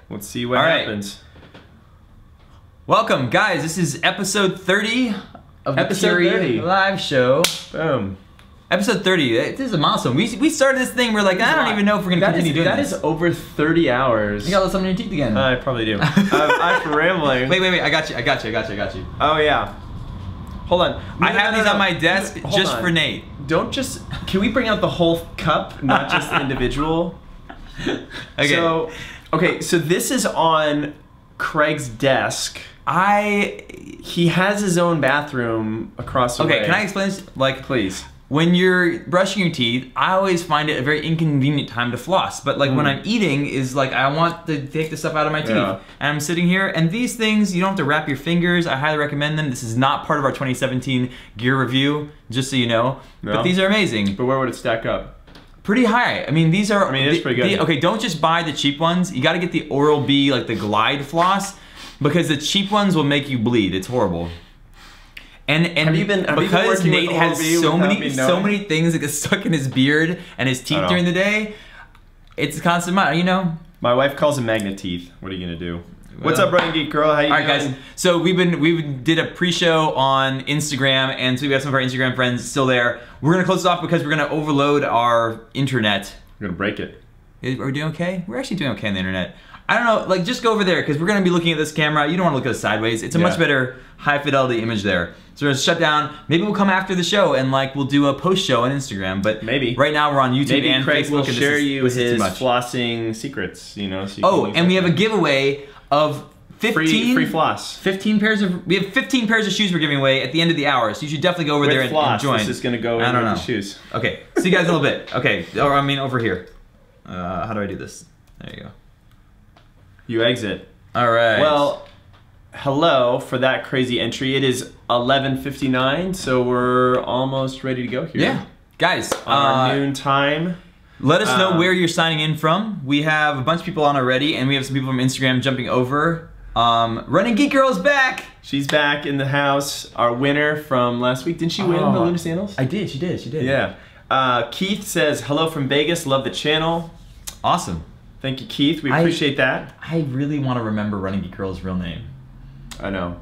Let's see what happens. Welcome, guys. This is episode 30 of the TRE live show. Boom. Episode 30. This is a milestone. We started this thing. We're like, I don't even know if we're gonna continue doing this. That is over 30 hours. You got something in your teeth again. I probably do. I'm rambling. Wait. I got you. Oh yeah. Hold on. I have these on my desk just for Nate. Don't just. Can we bring out the whole cup, not just the individual? Okay. So this is on Craig's desk. He has his own bathroom across the way. Okay, can I explain this? Like, please. When you're brushing your teeth, I always find it a very inconvenient time to floss. But like when I'm eating is like, I want to take the stuff out of my teeth. And I'm sitting here, and these things, you don't have to wrap your fingers. I highly recommend them. This is not part of our 2017 gear review, just so you know. No. But these are amazing. But where would it stack up? Pretty high. I mean, these are... I mean, it's pretty good. Okay, don't just buy the cheap ones. You gotta get the Oral-B, like the Glide floss, because the cheap ones will make you bleed. It's horrible. And because Nate has so many things that get stuck in his beard and his teeth during the day, it's a constant, you know? My wife calls them magnet teeth. What are you gonna do? What's up, Running Geek Girl? How you doing? All right, guys. So we did a pre-show on Instagram, and so we have some of our Instagram friends still there. We're gonna close this off because we're gonna overload our internet. We're gonna break it. Are we doing okay? We're actually doing okay on the internet. I don't know, like just go over there because we're gonna be looking at this camera. You don't wanna look at us sideways. It's a much better high fidelity image there. So we're gonna shut down. Maybe we'll come after the show and like we'll do a post show on Instagram. But maybe right now we're on YouTube and Craig Facebook. Will share his flossing secrets, you know. So you and we have a giveaway of 15 free floss. 15 pairs of we have 15 pairs of shoes we're giving away at the end of the hour. So you should definitely go over there and join. This is gonna go in the shoes. Okay. See you guys in a little bit. Okay. Or I mean over here. How do I do this? There you go. You exit. All right. Well, hello for that crazy entry. It is 11:59, so we're almost ready to go here. Yeah, guys. On our noon time. Let us know where you're signing in from. We have a bunch of people on already, and we have some people from Instagram jumping over. Running Geek Girl's back. She's back in the house. Our winner from last week. Didn't she win the Lunar Sandals? I did. She did. Yeah. Keith says, hello from Vegas. Love the channel. Awesome. Thank you, Keith. We appreciate that. I really want to remember Running Geek Girl's real name. I know.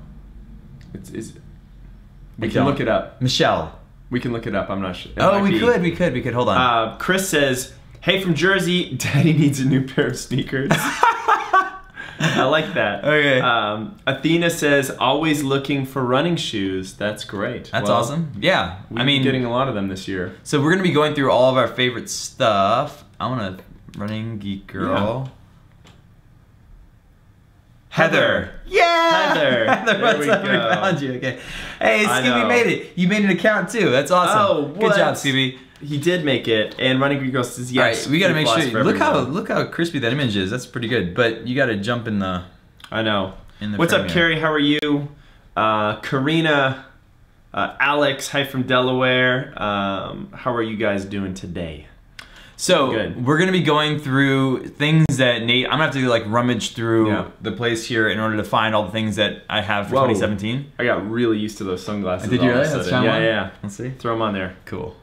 We can look it up. Michelle. We can look it up. I'm not sure. Oh, we could. Hold on. Chris says, hey from Jersey, Daddy needs a new pair of sneakers. I like that. Okay. Athena says, always looking for running shoes. That's great. That's awesome. Yeah. We've been getting a lot of them this year. So we're going to be going through all of our favorite stuff. I want to... Running Geek Girl. Yeah. Heather. Yeah! Heather, what's up? We found you. Okay. Hey, Scooby made it. You made an account too. That's awesome. Oh, good job, Scooby. He did make it. And Running Geek Girl says yes. All right, we got to make sure. Look how crispy that image is. That's pretty good. But you got to jump in the. I know. What's up, Carrie? How are you? Karina, Alex, hi from Delaware. How are you guys doing today? So we're gonna be going through things that Nate. I'm gonna have to like rummage through the place here in order to find all the things that I have for 2017. I got really used to those sunglasses. Did you really? Let's try one. Yeah. Let's see. Throw them on there. Cool.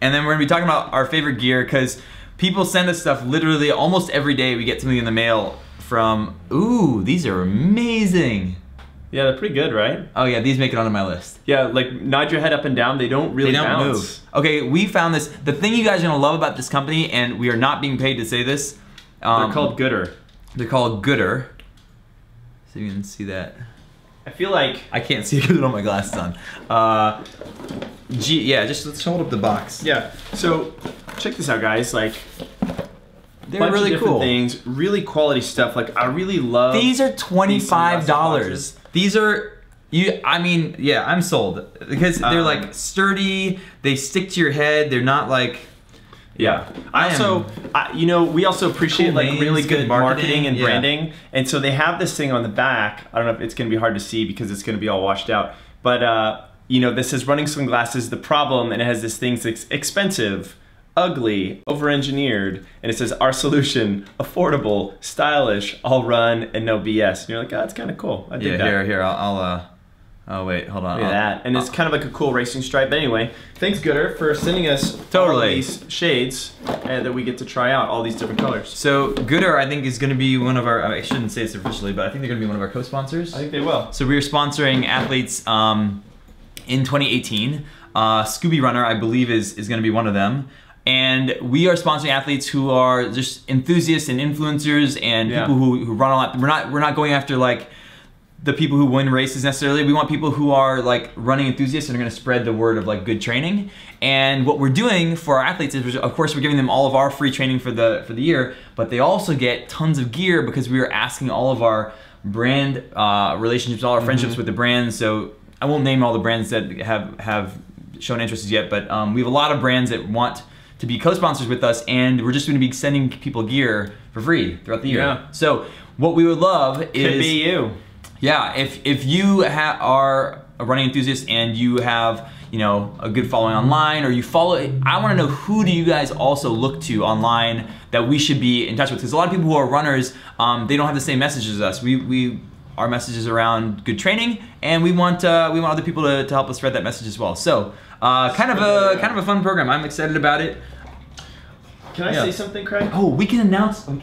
And then we're gonna be talking about our favorite gear because people send us stuff literally almost every day. We get something in the mail from. Ooh, these are amazing. Yeah, they're pretty good, right? Oh yeah, these make it onto my list. Yeah, like nod your head up and down. They don't really bounce. Move. Okay, we found this. The thing you guys are gonna love about this company, and we are not being paid to say this. They're called Gooder. They're called Gooder. So you can see that. I feel like I can't see because I don't have my glasses on. Yeah, just let's hold up the box. Yeah. So check this out, guys. Like. They're really different cool. Things, really quality stuff. Like I really love. These are $25. These are I mean, yeah, I'm sold because they're like sturdy. They stick to your head. They're not like. Yeah. You know, we also appreciate like really good marketing and branding, and so they have this thing on the back. I don't know if it's gonna be hard to see because it's gonna be all washed out, but you know, this says running sunglasses. The problem, and it has this thing that's expensive, ugly, over-engineered, and it says our solution, affordable, stylish, all run, and no BS. And you're like, oh, that's kind of cool. I dig that. Here, I'll Oh wait, hold on. Look at that. And it's kind of like a cool racing stripe. But anyway, thanks Gooder for sending us all of these shades that we get to try out, all these different colors. So Gooder, I think, is going to be one of our, I shouldn't say this officially, but I think they're going to be one of our co-sponsors. I think they will. So we are sponsoring athletes in 2018. Scooby Runner, I believe, is going to be one of them. And we are sponsoring athletes who are just enthusiasts and influencers and people who run a lot. We're not going after like the people who win races necessarily. We want people who are like running enthusiasts and are going to spread the word of like good training. And what we're doing for our athletes is, of course, we're giving them all of our free training for the year, but they also get tons of gear because we are asking all of our brand relationships, all our friendships with the brands. So I won't name all the brands that have shown interest yet, but we have a lot of brands that want to be co-sponsors with us, and we're just going to be sending people gear for free throughout the year. Yeah. So what we would love is... Could be you. Yeah, if you are a running enthusiast and you have, you know, a good following online, or you follow, I want to know, who do you guys also look to online that we should be in touch with? Because a lot of people who are runners, they don't have the same messages as us. Our message is around good training, and we want other people to help us spread that message as well. So kind of a fun program. I'm excited about it. Can I say something, Craig? Oh, we can announce the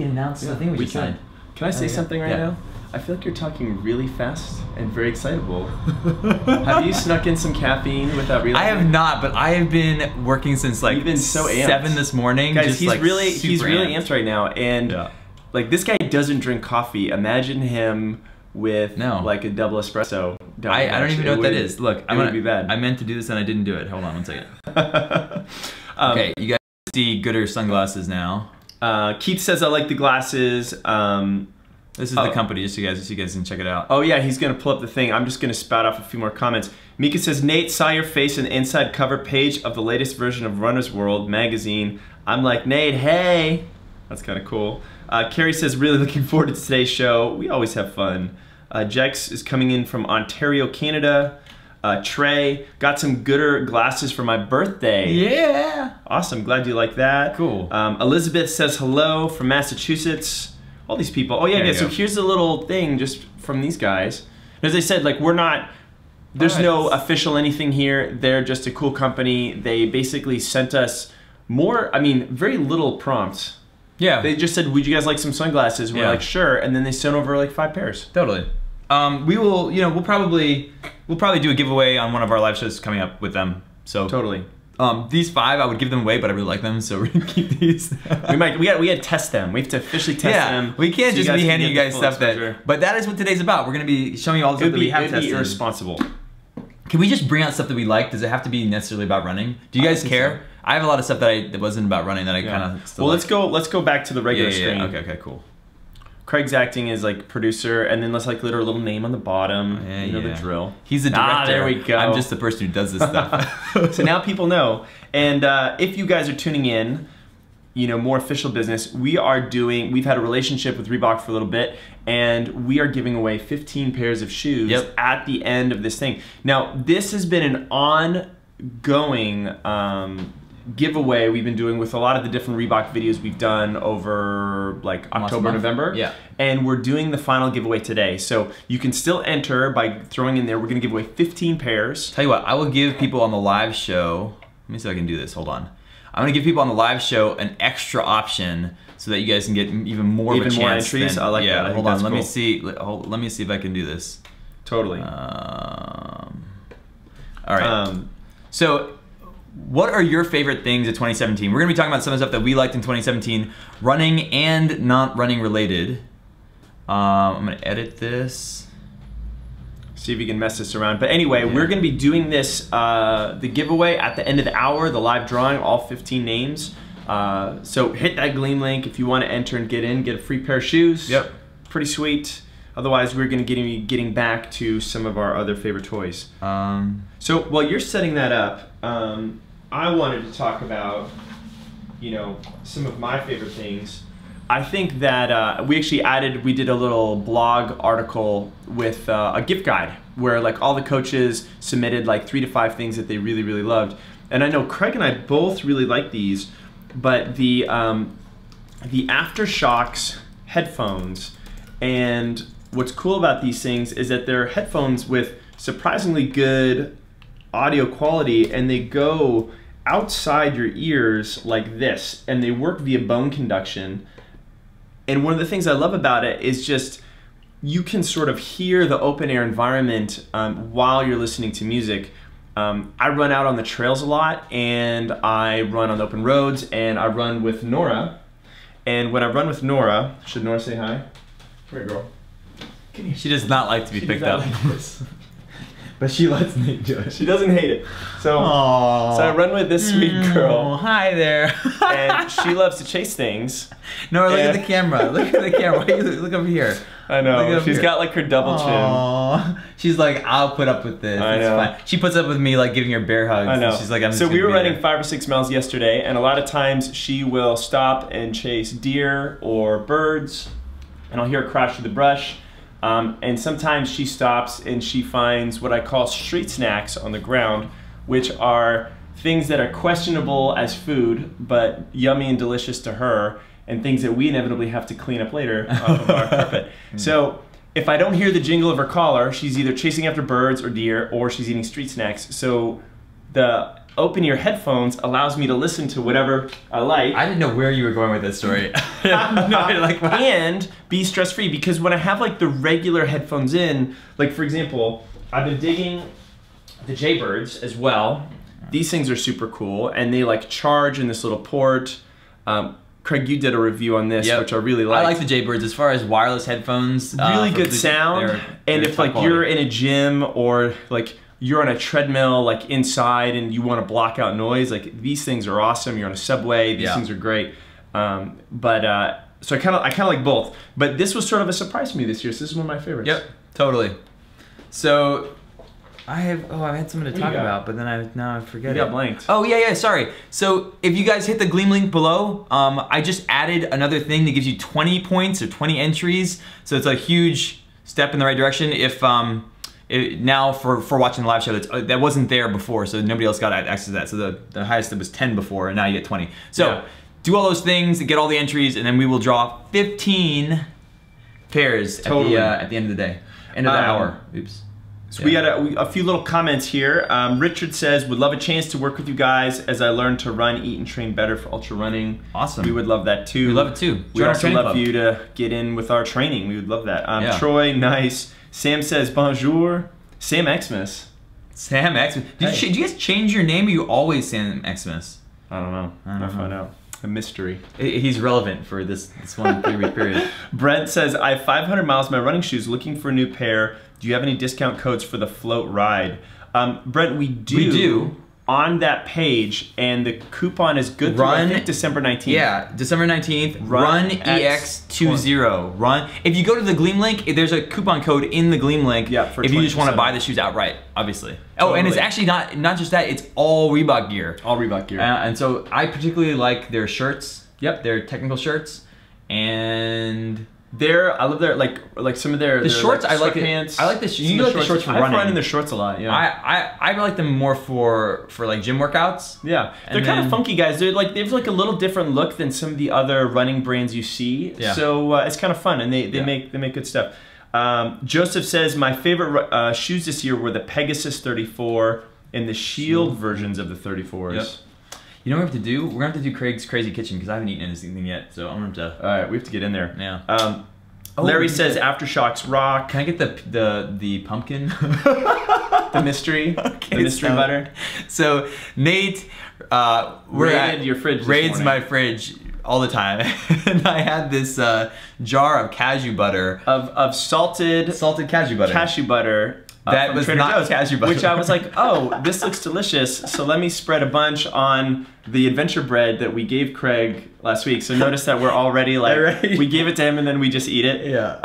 thing we just signed. Can I say something right now? I feel like you're talking really fast and very excitable. Have you snuck in some caffeine without realizing? I have not, but I have been working since like 7 this morning. Guys, just he's like really amped amped right now, and like this guy doesn't drink coffee. Imagine him with like a double espresso. I don't even know what that is. Look, it would be bad. I meant to do this and I didn't do it. Hold on one second. Okay, you guys see Gooder sunglasses now. Keith says I like the glasses. This is the company, just so you guys can check it out. Oh yeah, he's gonna pull up the thing. I'm just gonna spout off a few more comments. Mika says, Nate, saw your face in the inside cover page of the latest version of Runner's World magazine. I'm like, Nate, hey. That's kind of cool. Carrie says, really looking forward to today's show. We always have fun. Jex is coming in from Ontario, Canada. Trey, got some Gooder glasses for my birthday. Yeah. Awesome, glad you like that. Cool. Elizabeth says hello from Massachusetts. All these people. Oh yeah, so here's a little thing just from these guys. As I said, like there's no official anything here. They're just a cool company. They basically sent us very little prompts. Yeah. They just said, would you guys like some sunglasses? We're like, sure. And then they sent over like 5 pairs. Totally. We will, we'll probably do a giveaway on one of our live shows coming up with them. So totally. These 5, I would give them away, but I really like them, so we're gonna keep these. we gotta test them. We have to officially test them. We can't just be handing you guys stuff but that is what today's about. We're gonna be showing you all the stuff that we have tested. It would be irresponsible. Can we just bring out stuff that we like? Does it have to be necessarily about running? Do you guys care? So. I have a lot of stuff that wasn't about running that I kind of still like. Let's go back to the regular screen. Okay, cool. Craig's acting as like producer, and then let's like litter a little name on the bottom. You know the drill. He's the director. There we go. I'm just the person who does this stuff. So now people know. And if you guys are tuning in, more official business, we've had a relationship with Reebok for a little bit, and we are giving away 15 pairs of shoes at the end of this thing. Now, this has been an ongoing giveaway we've been doing with a lot of the different Reebok videos we've done over like October, November. Yeah. And we're doing the final giveaway today. So you can still enter by throwing in there. We're gonna give away 15 pairs. Tell you what, I will give people on the live show, let me see if I can do this, hold on. I'm gonna give people on the live show an extra option so that you guys can get even more of a chance. Entries? I like that. Hold on, let me see if I can do this. Totally. All right. So, what are your favorite things of 2017? We're gonna be talking about some of the stuff that we liked in 2017, running and not running related. I'm gonna edit this. See if you can mess this around. But anyway, we're gonna be doing this, the giveaway at the end of the hour, the live drawing, all 15 names. So hit that Gleam link if you wanna enter and get a free pair of shoes. Yep. Pretty sweet. Otherwise, we're gonna be getting back to some of our other favorite toys. So while you're setting that up, I wanted to talk about, some of my favorite things. I think that we did a little blog article with a gift guide where like all the coaches submitted like 3 to 5 things that they really, really loved. And I know Craig and I both really like these, but the Aftershocks headphones, and what's cool about these things is that they're headphones with surprisingly good audio quality, and they go outside your ears like this, and they work via bone conduction. And one of the things I love about it is just you can sort of hear the open air environment while you're listening to music. I run out on the trails a lot, and I run on open roads, and I run with Nora. And when I run with Nora, should Nora say hi? Come here, girl. She does not like to be picked up. But she lets Nate do it. She doesn't hate it. So I run with this sweet girl. Hi there. And she loves to chase things. No, look at the camera. Look at the camera. Look over here. I know. She's got like her double chin. She's like, I'll put up with this. I know. It's fine. She puts up with me like giving her bear hugs. I know. She's like, I'm so we were running 5 or 6 miles yesterday, and a lot of times she will stop and chase deer or birds, and I'll hear her crash through the brush. And sometimes she stops and she finds what I call street snacks on the ground, which are things that are questionable as food, but yummy and delicious to her, and things that we inevitably have to clean up later off of our carpet. So if I don't hear the jingle of her collar, she's either chasing after birds or deer, or she's eating street snacks. So the open-ear headphones allows me to listen to whatever I like. I didn't know where you were going with this story. And be stress-free, because when I have like the regular headphones in, like for example, I've been digging the Jaybirds as well. These things are super cool, and they like charge in this little port. Craig, you did a review on this, which I really like. I like the Jaybirds as far as wireless headphones. Really good sound, and if like you're in a gym or like you're on a treadmill like inside and you want to block out noise, like these things are awesome. You're on a subway, these things are great. So I kind of like both. But this was sort of a surprise to me this year, so this is one of my favorites. Yep, totally. So I had something to talk about, but then now I forget it. You got blanked. Oh yeah, sorry. So if you guys hit the Gleam link below, I just added another thing that gives you 20 points or 20 entries. So it's a huge step in the right direction. If now for watching the live show, that wasn't there before, so nobody else got access to that. So the highest was 10 before, and now you get 20. So do all those things, get all the entries, and then we will draw 15 pairs at the end of the day, end of the hour. Oops. So we got a few little comments here. Richard says, would love a chance to work with you guys as I learn to run, eat, and train better for ultra running. Awesome. We would love that too. We love it too. We'd also love you to get in with our training. We would love that. Troy, nice. Sam says, bonjour. Sam Xmas. Sam Xmas. Did you guys change your name, or you always Sam Xmas? I don't know. I'll find out. A mystery. He's relevant for this one 3-week period. Brent says, I have 500 miles in my running shoes, looking for a new pair. Do you have any discount codes for the float ride? Brent, we do. We do. On that page, and the coupon is good through, I think, December 19th. Yeah, December 19th, run EX20. Run. If you go to the Gleam link, there's a coupon code in the Gleam link. Yeah, for if you just want to buy the shoes outright, obviously. Oh, and it's actually not just that, it's all Reebok gear. All Reebok gear. And so I particularly like their shirts. Yep, their technical shirts. And I love their like some of their shorts. Like, I like pants. I like the you like the shorts for running. I run in their shorts a lot. Yeah. I like them more for like gym workouts. Yeah, they're kind of funky guys. They have like a little different look than some of the other running brands you see. Yeah. So it's kind of fun, and they make good stuff. Joseph says my favorite shoes this year were the Pegasus 34 and the Shield versions of the 34s. Yep. You know what we have to do? We're gonna have to do Craig's Crazy Kitchen because I haven't eaten anything yet, so I'm gonna have to. All right, we have to get in there. Yeah. Larry says Aftershocks rock. Can I get the pumpkin? The mystery. Okay, the mystery butter. So Nate, raids my fridge all the time, and I had this jar of cashew butter of salted cashew butter. Cashew butter. That was not cashew butter. Which I was like, oh, this looks delicious, so let me spread a bunch on the adventure bread that we gave Craig last week. So notice that we're already like, we gave it to him and then we just eat it. Yeah.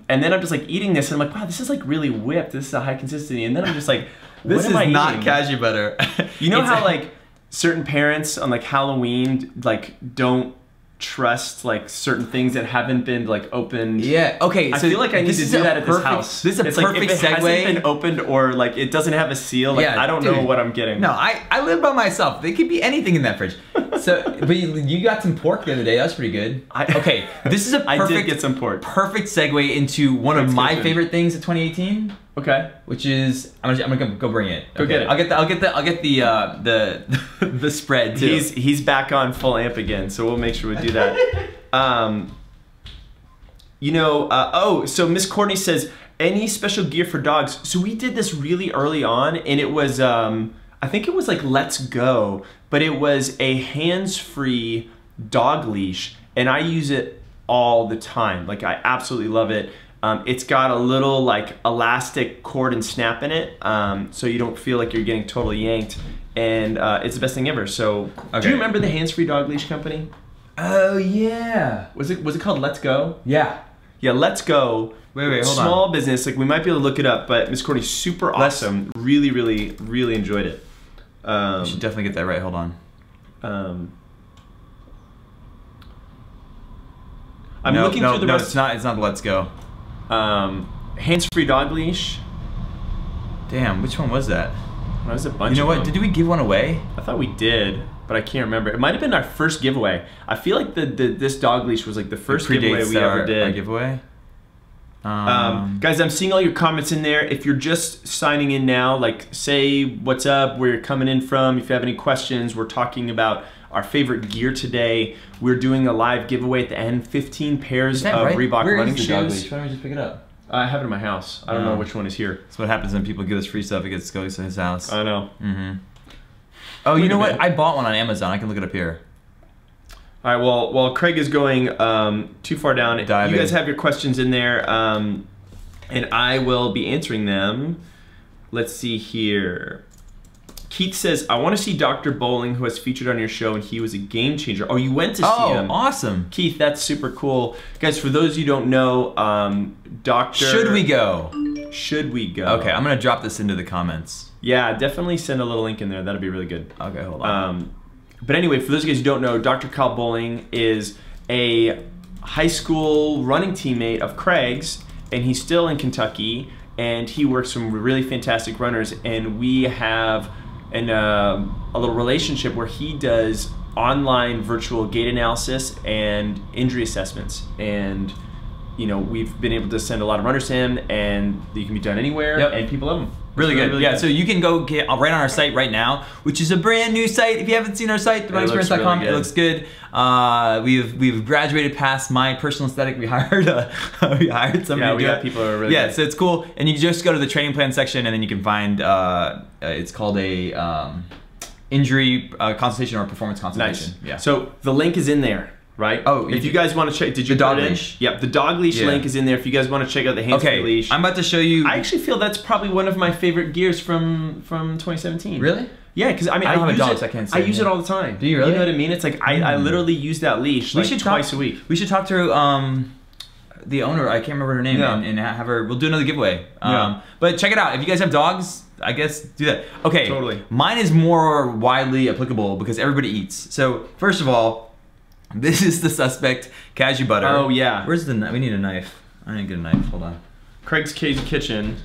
And then I'm just like eating this and I'm like, wow, this is like really whipped. This is a high consistency. And then I'm just like, this is not cashew butter. You know how like certain parents on like Halloween like don't trust like certain things that haven't been like opened. Yeah. Okay. I feel like I need to do that at this house. This is a perfect like, if it segue. hasn't been opened or like it doesn't have a seal. Like I don't know what I'm getting. No, I live by myself. There could be anything in that fridge. So, but you got some pork the other day. That's pretty good. Okay. This is a perfect. I did get some pork. Perfect segue into one of my favorite things of 2018. Okay. Which is I'm gonna go bring it. Go get it. I'll get the spread too. He's back on full amp again, so we'll make sure we do that. So Miss Courtney says, any special gear for dogs? So we did this really early on, and it was I think it was like Let's Go, but it was a hands-free dog leash, and I use it all the time. Like, I absolutely love it. It's got a little like elastic cord and snap in it, so you don't feel like you're getting totally yanked, and it's the best thing ever. So, do you remember the hands-free dog leash company? Oh yeah. Was it called Let's Go? Yeah. Yeah, Let's Go. Wait, hold on. Small business. Like, we might be able to look it up, but Miss Courtney's super awesome. Really, really, really enjoyed it. You should definitely get that right. Hold on. I'm looking through the rest. No, it's not Let's Go. Hands-free dog leash. Damn, which one was that? That was a bunch. You know what? Did we give one away? I thought we did, but I can't remember. It might have been our first giveaway. I feel like this dog leash was like the first giveaway we ever did. Our giveaway. Guys, I'm seeing all your comments in there. If you're just signing in now, like, say what's up, where you're coming in from. If you have any questions, we're talking about our favorite gear today. We're doing a live giveaway at the end. 15 pairs of Reebok running shoes. Why don't we just pick it up? I have it in my house. I don't know which one is here. That's what happens when people give us free stuff. It gets goes to his house. I know. Oh, you know what? I bought one on Amazon. I can look it up here. All right. Well, while Craig is going too far down, you guys have your questions in there, and I will be answering them. Let's see here. Keith says, I want to see Dr. Bowling, who has featured on your show, and he was a game changer. Oh, you went to see him. Oh, awesome. Keith, that's super cool. Guys, for those of you who don't know, Dr. Should we go? Should we go? Okay, I'm going to drop this into the comments. Yeah, definitely send a little link in there. That'd be really good. Okay, hold on. But anyway, for those of you guys who don't know, Dr. Kyle Bowling is a high school running teammate of Craig's, and he's still in Kentucky, and he works with some really fantastic runners, and we have a little relationship where he does online virtual gait analysis and injury assessments, and we've been able to send a lot of runners to him, and they can be done anywhere, and people love them. Really good. Yeah, so you can go get right on our site right now, which is a brand new site. If you haven't seen our site, therunningexperience.com, it looks good. We've graduated past my personal aesthetic. We hired somebody. Yeah, we got people who are really good. So it's cool. And you just go to the training plan section, and then you can find it's called a injury consultation or performance consultation. Nice. Yeah. So the link is in there. Right? Oh, if you guys want to check, did you the dog leash? Yep, the dog leash link is in there. If you guys want to check out the hands-free leash. I'm about to show you. I actually feel that's probably one of my favorite gears from 2017. Really? Yeah, because I mean, I don't have a dog, so I can't say. I use it all the time. Do you really? You know what I mean? It's like I literally use that leash twice a week. We should talk to the owner. I can't remember her name, and have her. We'll do another giveaway. But check it out. If you guys have dogs, I guess do that. Okay. Totally. Mine is more widely applicable because everybody eats. So first of all. This is the suspect cashew butter. Oh yeah. Where's the knife? We need a knife. I need to get a knife. Hold on. Craig's Kitchen.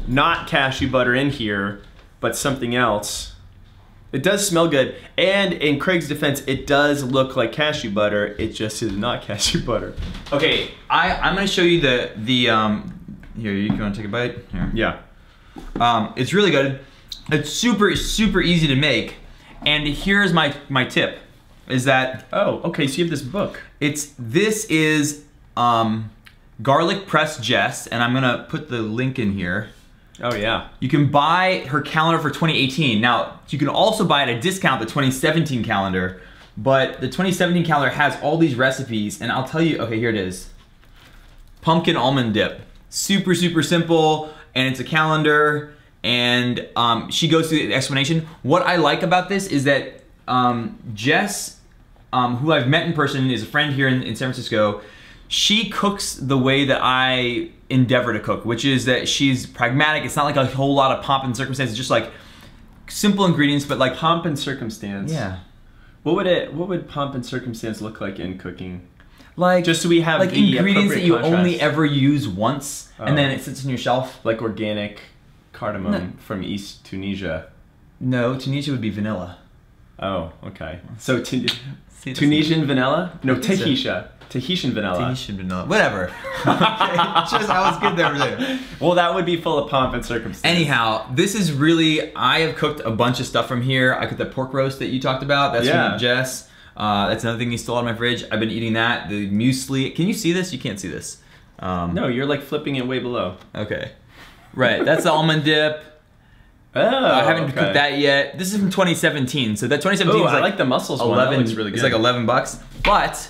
Not cashew butter in here, but something else. It does smell good, and in Craig's defense, it does look like cashew butter. It just is not cashew butter. Okay, I'm gonna show you the here. You want to take a bite? Here. Yeah. It's really good. It's super easy to make, and here's my tip. Is that okay, so you have this book. This is garlic pressed Jess, and I'm gonna put the link in here. Oh yeah. You can buy her calendar for 2018. Now you can also buy at a discount the 2017 calendar, but the 2017 calendar has all these recipes, and I'll tell you. Okay, here it is. Pumpkin almond dip. Super simple, and it's a calendar, and she goes through the explanation. What I like about this is that Jess, who I've met in person, is a friend here in San Francisco. She cooks the way that I endeavor to cook, which is that she's pragmatic. It's not like a whole lot of pomp and circumstance. It's just like simple ingredients, but like pomp and circumstance. Yeah. What would pomp and circumstance look like in cooking? Like just so we have like the ingredients that you contrast. only ever use once, and then it sits on your shelf. Like organic cardamom from East Tunisia. No, Tunisia would be vanilla. Oh, okay. So Tunisian vanilla? No, Tahitian. Tahitian vanilla. Tahitian vanilla. Whatever. Okay. Just, I was good there. Well, that would be full of pomp and circumstance. Anyhow, this is really, I have cooked a bunch of stuff from here. I cooked the pork roast that you talked about. That's from Jess. That's another thing you stole out of my fridge. I've been eating that. The muesli. Can you see this? You can't see this. No, you're like flipping it way below. Okay. Right. That's the almond dip. Oh, I haven't cooked that yet. This is from 2017. So that 2017 is like, I like the mussels 11, one. That looks really good. It's like $11. But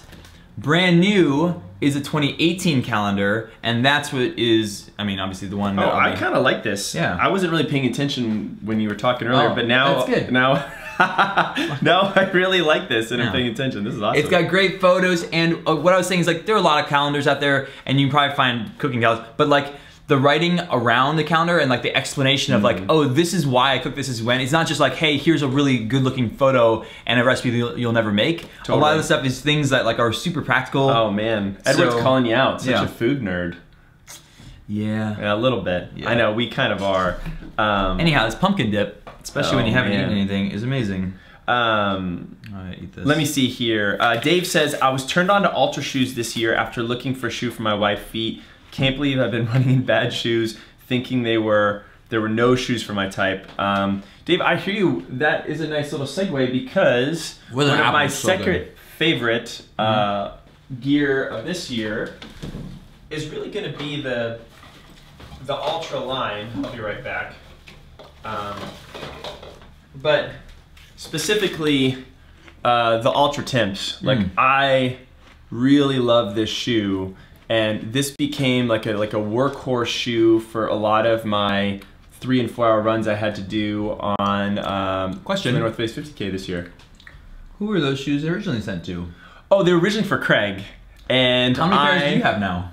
brand new is a 2018 calendar, and that's what is, I mean, obviously the one that I kind of like this. Yeah. I wasn't really paying attention when you were talking earlier, but now, that's good. now I really like this and I'm paying attention. This is awesome. It's got great photos, and what I was saying is like there are a lot of calendars out there, and you can probably find cooking calendars, but like the writing around the calendar and like the explanation of like, oh, this is why I cook, this is when. It's not just like, hey, here's a really good looking photo and a recipe that you'll never make. Totally. A lot of the stuff is things that like are super practical. Oh man, Edward's calling you out. Such a food nerd. Yeah. A little bit. Yeah. I know, we kind of are. Anyhow, this pumpkin dip, especially when you haven't eaten anything, is amazing. Eat this. Let me see here. Dave says, I was turned on to Ultra shoes this year after looking for a shoe for my wife's feet. Can't believe I've been running in bad shoes, thinking there were no shoes for my type. Dave, I hear you. That is a nice little segue because one of my second favorite gear of this year is really going to be the Ultra line. I'll be right back. But specifically the Ultra Temps. Like I really love this shoe. And this became like a workhorse shoe for a lot of my 3 and 4 hour runs I had to do on the North Face 50K this year. Who were those shoes originally sent to? Oh, they were originally for Craig. And how many pairs do you have now?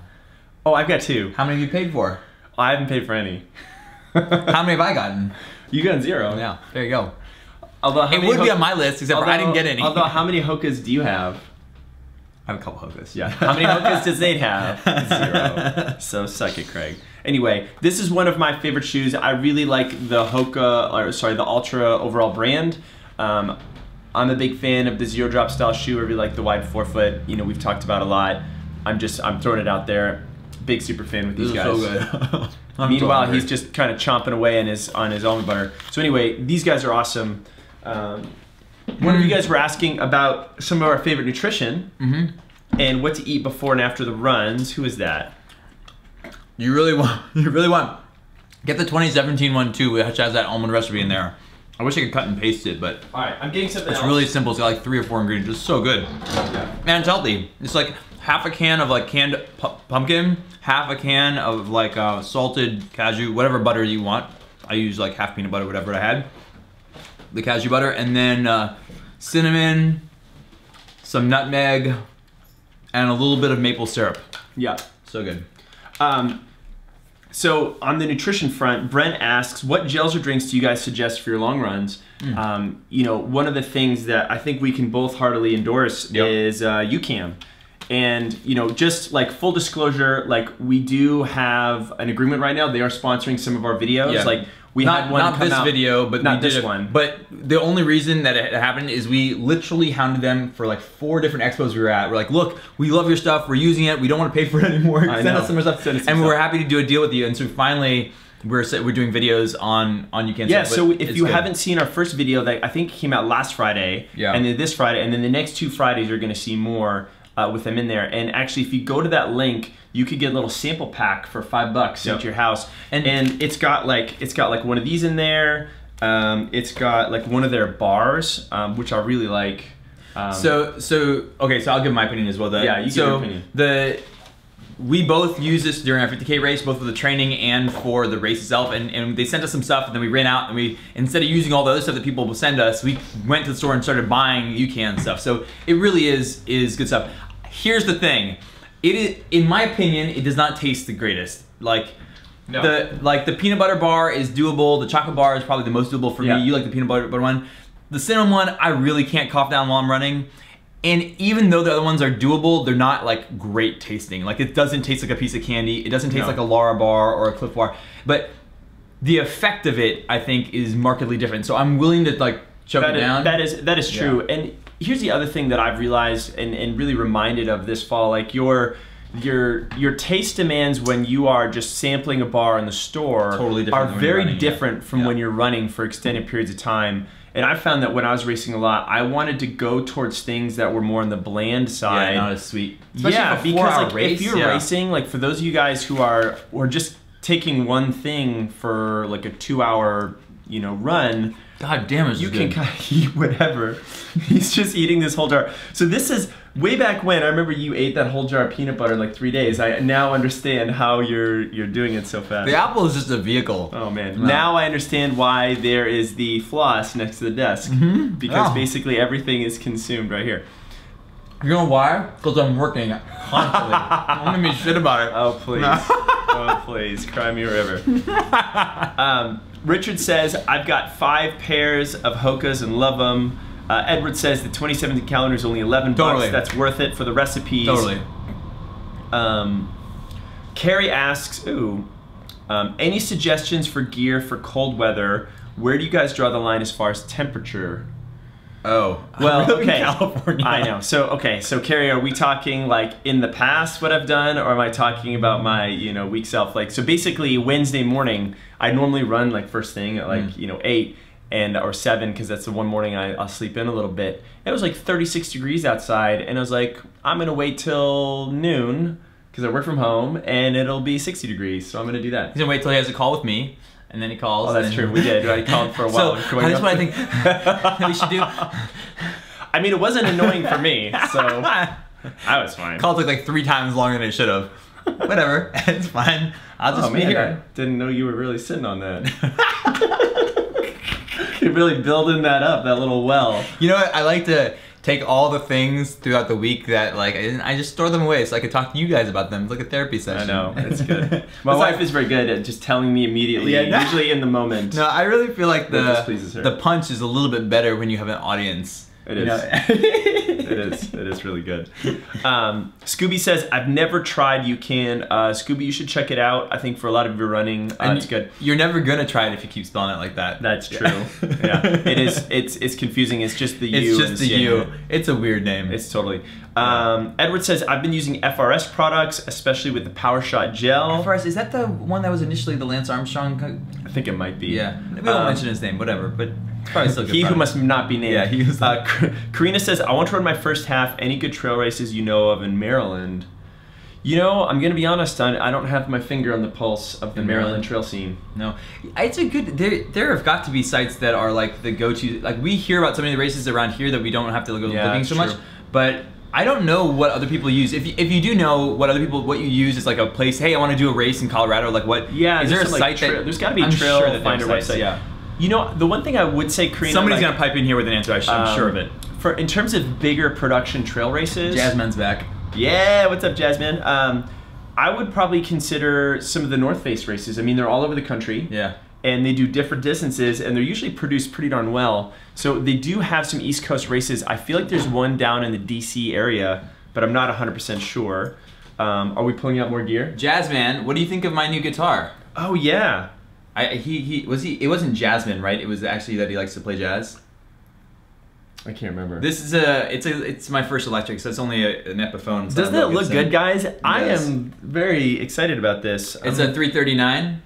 Oh, I've got 2. How many have you paid for? I haven't paid for any. How many have I gotten? You got 0. Yeah, there you go. Although it would be on my list, except for I didn't get any. Although, how many Hokas do you have? I have a couple Hokas. Yeah. How many Hokas does Nate have? 0. So suck it, Craig. Anyway, this is one of my favorite shoes. I really like the the Ultra overall brand. I'm a big fan of the zero drop style shoe. I really like the wide forefoot. You know, we've talked about a lot. I'm throwing it out there. Big super fan with these guys. This is so good. Meanwhile, he's just kind of chomping away on his almond butter. So anyway, these guys are awesome. One of you guys were asking about some of our favorite nutrition and what to eat before and after the runs. Who is that? You really want, get the 2017 one too, which has that almond recipe in there. I wish I could cut and paste it, but all right, I'm getting something else. It's really simple. It's got like 3 or 4 ingredients. It's so good. Yeah. Man, it's healthy. It's like half a can of like canned pumpkin, half a can of like salted cashew, whatever butter you want. I use like half peanut butter, whatever I had. The cashew butter, and then cinnamon, some nutmeg, and a little bit of maple syrup. Yeah. So good. So on the nutrition front, Brent asks, what gels or drinks do you guys suggest for your long runs? You know, one of the things that I think we can both heartily endorse is UCAM. And, you know, just like full disclosure, like we do have an agreement right now. They are sponsoring some of our videos. Yeah. Like we had one not come this out, video, but not this one. But the only reason that it happened is we literally hounded them for like 4 different expos we were at. We're like, look, we love your stuff. We're using it. We don't want to pay for it anymore. Send us some more stuff. And we're happy to do a deal with you. And so finally, we're doing videos on UCAN. Yeah, so if you haven't seen our first video that I think came out last Friday, and then this Friday, and then the next 2 Fridays, you're going to see more with them in there. And actually, if you go to that link, you could get a little sample pack for $5 sent to your house, and it's got like one of these in there. It's got like one of their bars, which I really like. So I'll give my opinion as well. Yeah, you give your opinion. We both use this during our 50K race, both for the training and for the race itself. And they sent us some stuff, and then we ran out, and we, instead of using all the other stuff that people will send us, we went to the store and started buying UCAN stuff. So it really is good stuff. Here's the thing. It is, in my opinion, it does not taste the greatest. Like, the peanut butter bar is doable. The chocolate bar is probably the most doable for me. You like the peanut butter one. The cinnamon one, I really can't cough down while I'm running. And even though the other ones are doable, they're not like great tasting. Like it doesn't taste like a piece of candy. It doesn't taste like a Lara bar or a Cliff bar. But the effect of it, I think, is markedly different. So I'm willing to like choke it down. That is true. Yeah. And here's the other thing that I've realized and really reminded of this fall, like your taste demands when you are just sampling a bar in the store are very different from when you're running for extended periods of time. And I found that when I was racing a lot, I wanted to go towards things that were more on the bland side. Yeah, not as sweet. Especially because like, if you're racing, like for those of you guys who are just taking one thing for like a 2-hour, run. God damn it! You can kind of eat whatever. He's just eating this whole jar. So this is way back when. I remember you ate that whole jar of peanut butter in like 3 days. I now understand how you're doing it so fast. The apple is just a vehicle. Oh man! No. Now I understand why there is the floss next to the desk because basically everything is consumed right here. You know why? Because I'm working constantly. Don't make me shit about it. Oh please! Oh please! Cry me a river. Richard says, I've got 5 pairs of Hokas and love them. Edward says the 2017 calendar is only $11 bucks. That's worth it for the recipes. Totally. Carrie asks, any suggestions for gear for cold weather? Where do you guys draw the line as far as temperature? Oh, well, okay. California. I know. So Carrie, are we talking like in the past what I've done, or am I talking about my, week self? Like, so basically Wednesday morning, I normally run like first thing at like, 8 or 7, because that's the one morning I'll sleep in a little bit. It was like 36 degrees outside, and I was like, I'm gonna wait till noon because I work from home, and it'll be 60 degrees, so I'm gonna do that. He's gonna wait till he has a call with me. And then he calls. Oh, that's true. We did. I called for a while. So that's what I think we should do. I mean, it wasn't annoying for me, so I was fine. Call took like 3 times longer than it should have. Whatever, it's fine. I'll just be here. I didn't know you were really sitting on that. You're really building that up, that little well. You know what? I like to take all the things throughout the week that like I just store them away so I could talk to you guys about them. It's like a therapy session. I know, it's good. My wife is very good at just telling me immediately, usually in the moment. No, I really feel like the punch is a little bit better when you have an audience. It is. It is really good. Scooby says, I've never tried You Can. Scooby, you should check it out. I think for a lot of your running, it's good. You're never gonna try it if you keep spelling it like that. That's true. Yeah. It is. It's confusing. It's just the U. It's just the U. It's a weird name. It's totally. Edward says, I've been using FRS products, especially with the Power Shot Gel. FRS, is that the one that was initially the Lance Armstrong? I think it might be. Yeah. We won't mention his name, whatever, but probably still good. He who must not be named. Yeah, he was. Karina says, I want to run my first half. Any good trail races you know of in Maryland? I'm going to be honest, I don't have my finger on the pulse of the Maryland trail scene. No. It's a good, there have got to be sites that are like the go-to, like we hear about so many races around here that we don't have to go looking so much, but I don't know what other people use. If you do know what you use is like a place, hey, I want to do a race in Colorado, like what, is there a site that, there's got to be a trail finder website. Yeah. The one thing I would say, Karina, somebody's gonna pipe in here with an answer. I'm sure of it. In terms of bigger production trail races, Jasmine's back. Yeah, what's up, Jasmine? I would probably consider some of the North Face races. I mean, they're all over the country. Yeah. And they do different distances, and they're usually produced pretty darn well. So they do have some East Coast races. I feel like there's one down in the DC area, but I'm not 100% sure. Are we pulling out more gear? Jasmine, what do you think of my new guitar? Oh yeah. It wasn't Jasmine, right? It was actually that he likes to play jazz. I can't remember. This is it's my first electric, so it's only an Epiphone. So doesn't it look good, guys? Yes. I am very excited about this. It's a 339.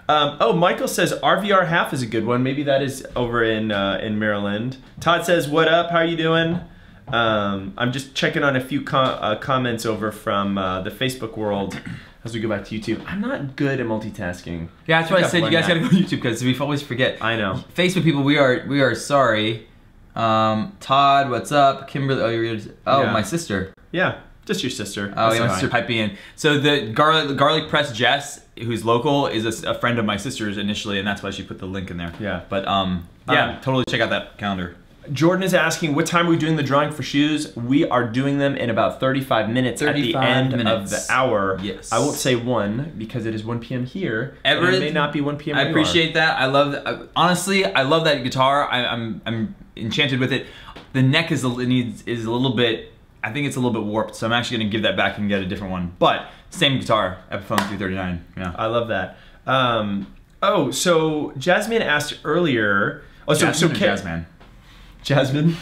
Michael says RVR half is a good one. Maybe that is over in Maryland. Todd says, what up? How are you doing? I'm just checking on a few comments over from the Facebook world as we go back to YouTube. I'm not good at multitasking. Yeah, that's why I said you guys gotta go to YouTube because we always forget. I know. Facebook people, we are sorry. Todd, what's up? Kimberly, my sister. Yeah, just your sister. Oh, yeah, my sister piping in. So the garlic press Jess, who's local, is a friend of my sister's initially, and that's why she put the link in there. Yeah. But totally check out that calendar. Jordan is asking, what time are we doing the drawing for shoes? We are doing them in about 35 minutes at the end of the hour. Yes. I won't say 1 because it is 1 p.m. here. Everett, it may not be 1 p.m. I appreciate that. I love that. Honestly, I love that guitar. I'm enchanted with it. The neck is a little bit, I think it's a little bit warped, so I'm actually going to give that back and get a different one. But same guitar, Epiphone 339. Yeah. I love that. So Jasmine asked earlier, Oh, so Jasmine. Jasmine?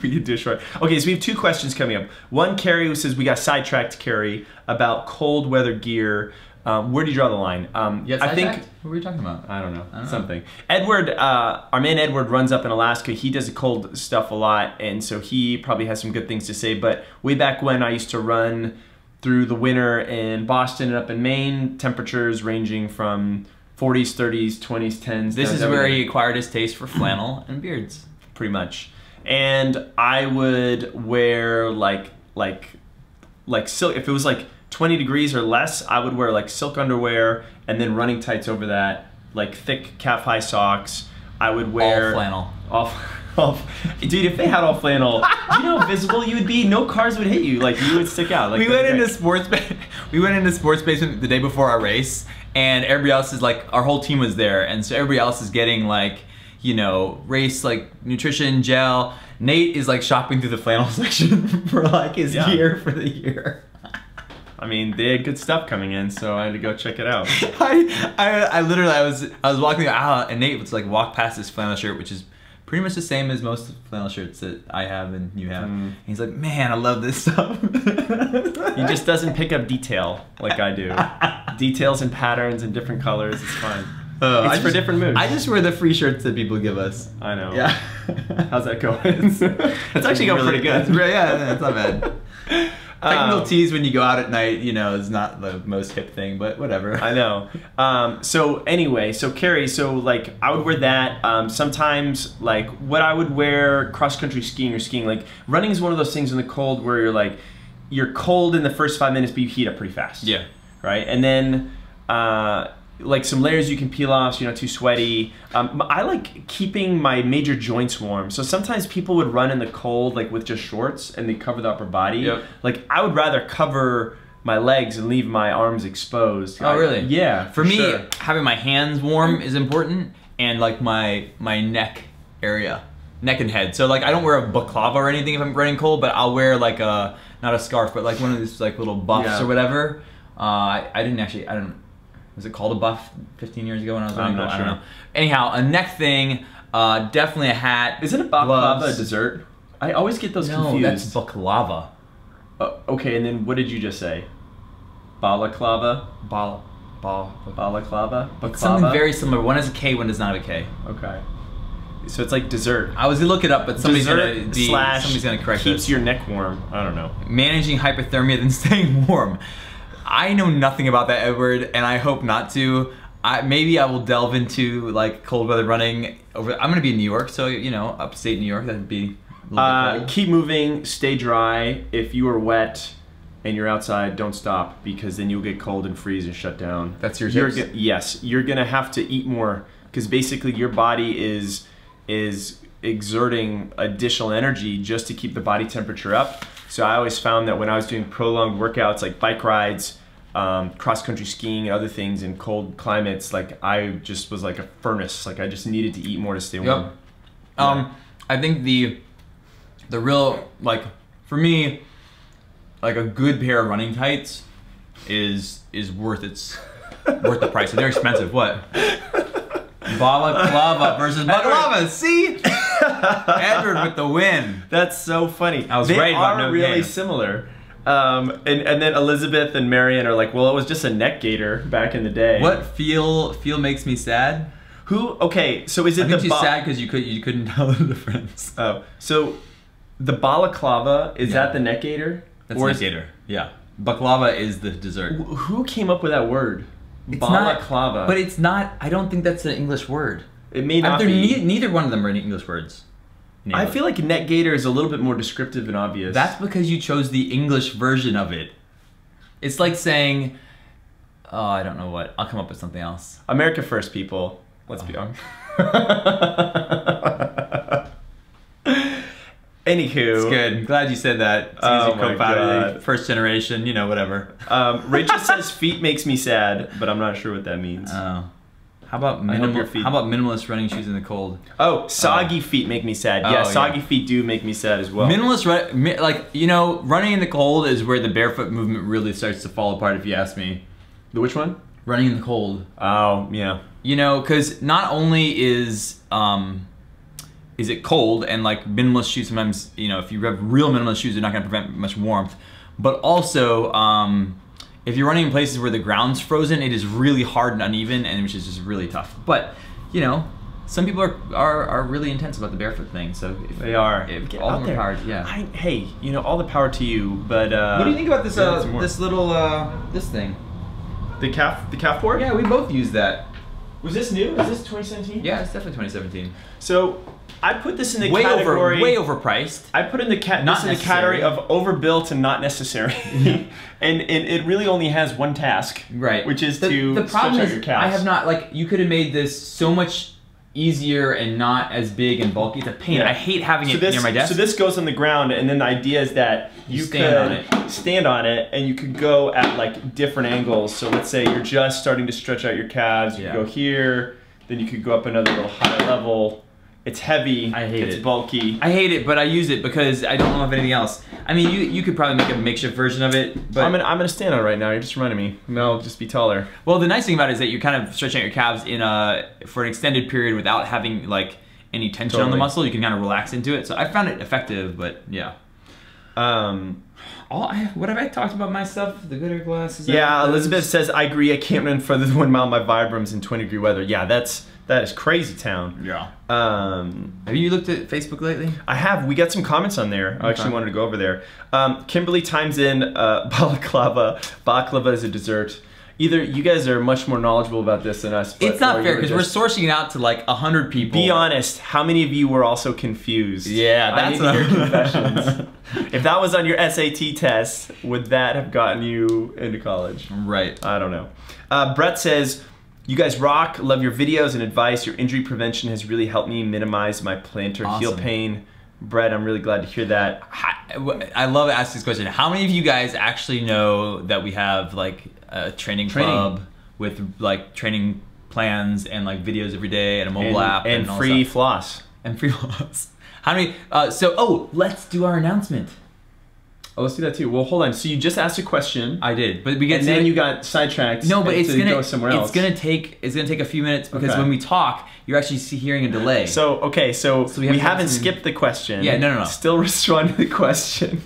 We could do a short. Okay, so we have 2 questions coming up. One, Carrie, who says, we got sidetracked, Carrie, about cold weather gear. Where do you draw the line? I think. What were you talking about? I don't know. Something. Edward, our man Edward runs up in Alaska. He does the cold stuff a lot, and so he probably has some good things to say. But way back when, I used to run through the winter in Boston and up in Maine, temperatures ranging from 40s, 30s, 20s, 10s. This is where he acquired his taste for flannel and beards. Pretty much. And I would wear like silk. If it was like 20 degrees or less, I would wear like silk underwear and then running tights over that, like thick calf-high socks. I would wear all flannel. Dude, if they had all flannel, you know how visible you would be? No cars would hit you. Like, you would stick out. Like, we went into sports basement the day before our race, and everybody else is like, our whole team was there, and so everybody else is getting like, you know, race like nutrition gel. Nate is like shopping through the flannel section for like his gear for the year. I mean, they had good stuff coming in, so I had to go check it out. I literally I was walking out, and Nate was like walk past this flannel shirt, which is pretty much the same as most flannel shirts that I have and you have. And he's like, man, I love this stuff. He just doesn't pick up detail like I do. Details and patterns and different colors, it's fine. It's for different moods. I just wear the free shirts that people give us. I know. Yeah. How's that going? It's actually going pretty good. Yeah, it's not bad. Technical tees when you go out at night, you know, is not the most hip thing, but whatever. I know. So anyway, so Carrie, so like I would wear that. Sometimes like what I would wear cross-country skiing or skiing, like running is one of those things in the cold where you're cold in the first 5 minutes, but you heat up pretty fast. Yeah. Right? And then like some layers you can peel off so you're not too sweaty. I like keeping my major joints warm. So sometimes people would run in the cold like with just shorts and they cover the upper body. Yep. Like I would rather cover my legs and leave my arms exposed. Oh, really? Yeah. For me, having my hands warm is important, and like my neck area, neck and head. So like I don't wear a baklava or anything if I'm running cold, but I'll wear like a, not a scarf, but like one of these like little buffs or whatever. I don't. Was it called a buff 15 years ago when I was running? I don't know. Anyhow, a neck thing, definitely a hat. Isn't a baklava a dessert? I always get those confused. No, that's baklava. Okay, and then what did you just say? Balaclava? Balaclava? It's something very similar. One has a K, one does not have a K. Okay. So it's like dessert. I was gonna look it up, but somebody's gonna correct keeps your neck warm. I don't know. Managing hypothermia than staying warm. I know nothing about that, Edward, and I hope not to. Maybe I will delve into like cold weather running. I'm gonna be in New York, so you know, upstate New York, that'd be a little bit cold. Keep moving, stay dry. If you are wet and you're outside, don't stop, because then you'll get cold and freeze and shut down. That's your tips? Yes, you're gonna have to eat more, because basically your body is exerting additional energy just to keep the body temperature up. So I always found that when I was doing prolonged workouts like bike rides, cross-country skiing and other things in cold climates, like I just was like a furnace. Like I just needed to eat more to stay warm. Yep. Yeah. I think the real, like for me, like a good pair of running tights is worth the price. They're expensive. What? Balaclava versus baklava. See? Edward with the win. That's so funny. I was right about no game. They are really similar. And then Elizabeth and Marion are like, well, it was just a neck gaiter back in the day. What feel makes me sad? Okay, so is it I think she's sad because you couldn't tell the difference. Oh, so the balaclava, is that the neck gaiter? That's neck gaiter, yeah. Baklava is the dessert. Who came up with that word? It's balaclava. Not, but it's not, I don't think that's an English word. It may not be. Neither one of them are English words. I feel like neck gaiter is a little bit more descriptive and obvious. That's because you chose the English version of it. It's like saying, oh, I don't know what. I'll come up with something else. America first, people. Let's be honest. Anywho. It's good. I'm glad you said that. It's easy to cope out of first generation, you know, whatever. Rachel says feet makes me sad, but I'm not sure what that means. Oh. How about minimalist running shoes in the cold? Oh, soggy feet make me sad. Yeah, soggy feet do make me sad as well. Minimalist, like, you know, running in the cold is where the barefoot movement really starts to fall apart, if you ask me. The which one? Running in the cold. Oh, yeah. You know, because not only is is it cold, and like minimalist shoes sometimes, you know, if you have real minimalist shoes, they're not going to prevent much warmth. But also, if you're running in places where the ground's frozen, it is really hard and uneven, and which is just really tough. But you know, some people are really intense about the barefoot thing. So if, they are. If all the power. Yeah. Hey, you know, all the power to you. But what do you think about this? This little this thing. The calf board? Yeah, we both used that. Was this new? Is this 2017? Yeah, it's definitely 2017. So I put this in the category way overpriced. I put in the category of overbuilt and not necessary, and it really only has one task, right? Which is to stretch out your calves. I have not, like, you could have made this so much easier and not as big and bulky. It's a pain. Yeah. I hate having it near my desk. So this goes on the ground, and then the idea is that you could stand on it, and you could go at like different angles. So let's say you're just starting to stretch out your calves. You could go here, then you could go up another little higher level. It's heavy. I hate it. It's bulky. I hate it, but I use it because I don't know of anything else. I mean, you could probably make a makeshift version of it, but I'm gonna stand on it right now. You just reminded me. No, just be taller. Well, the nice thing about it is that you're kind of stretching out your calves for an extended period without having like any tension on the muscle. You can kind of relax into it. So I found it effective, but yeah. What have I talked about my stuff? The good air glasses. Yeah, Elizabeth says I agree. I can't run further than 1 mile in my Vibrams in 20-degree weather. Yeah, that is crazy town. Yeah. Have you looked at Facebook lately? I have. We got some comments on there. I actually wanted to go over there. Kimberly chimes in, balaclava. Baklava is a dessert. Either you guys are much more knowledgeable about this than us. It's not fair because we're sourcing it out to like 100 people. Be honest. How many of you were also confused? Yeah, that's I need to hear confessions. If that was on your SAT test, would that have gotten you into college? Right. I don't know. Brett says, you guys rock, love your videos and advice. Your injury prevention has really helped me minimize my plantar heel pain. Brett, I'm really glad to hear that. I love asking this question. How many of you guys actually know that we have like a training club with like training plans and like videos every day and a mobile app and free floss? And free floss. How many? Let's do our announcement. Oh, let's do that too. Well, hold on. So you just asked a question. I did, but we get. And then you got sidetracked. No, but it's gonna go somewhere else. It's gonna take a few minutes because when we talk, you're actually hearing a delay. So we haven't skipped the question. Yeah, no. Still respond to the question.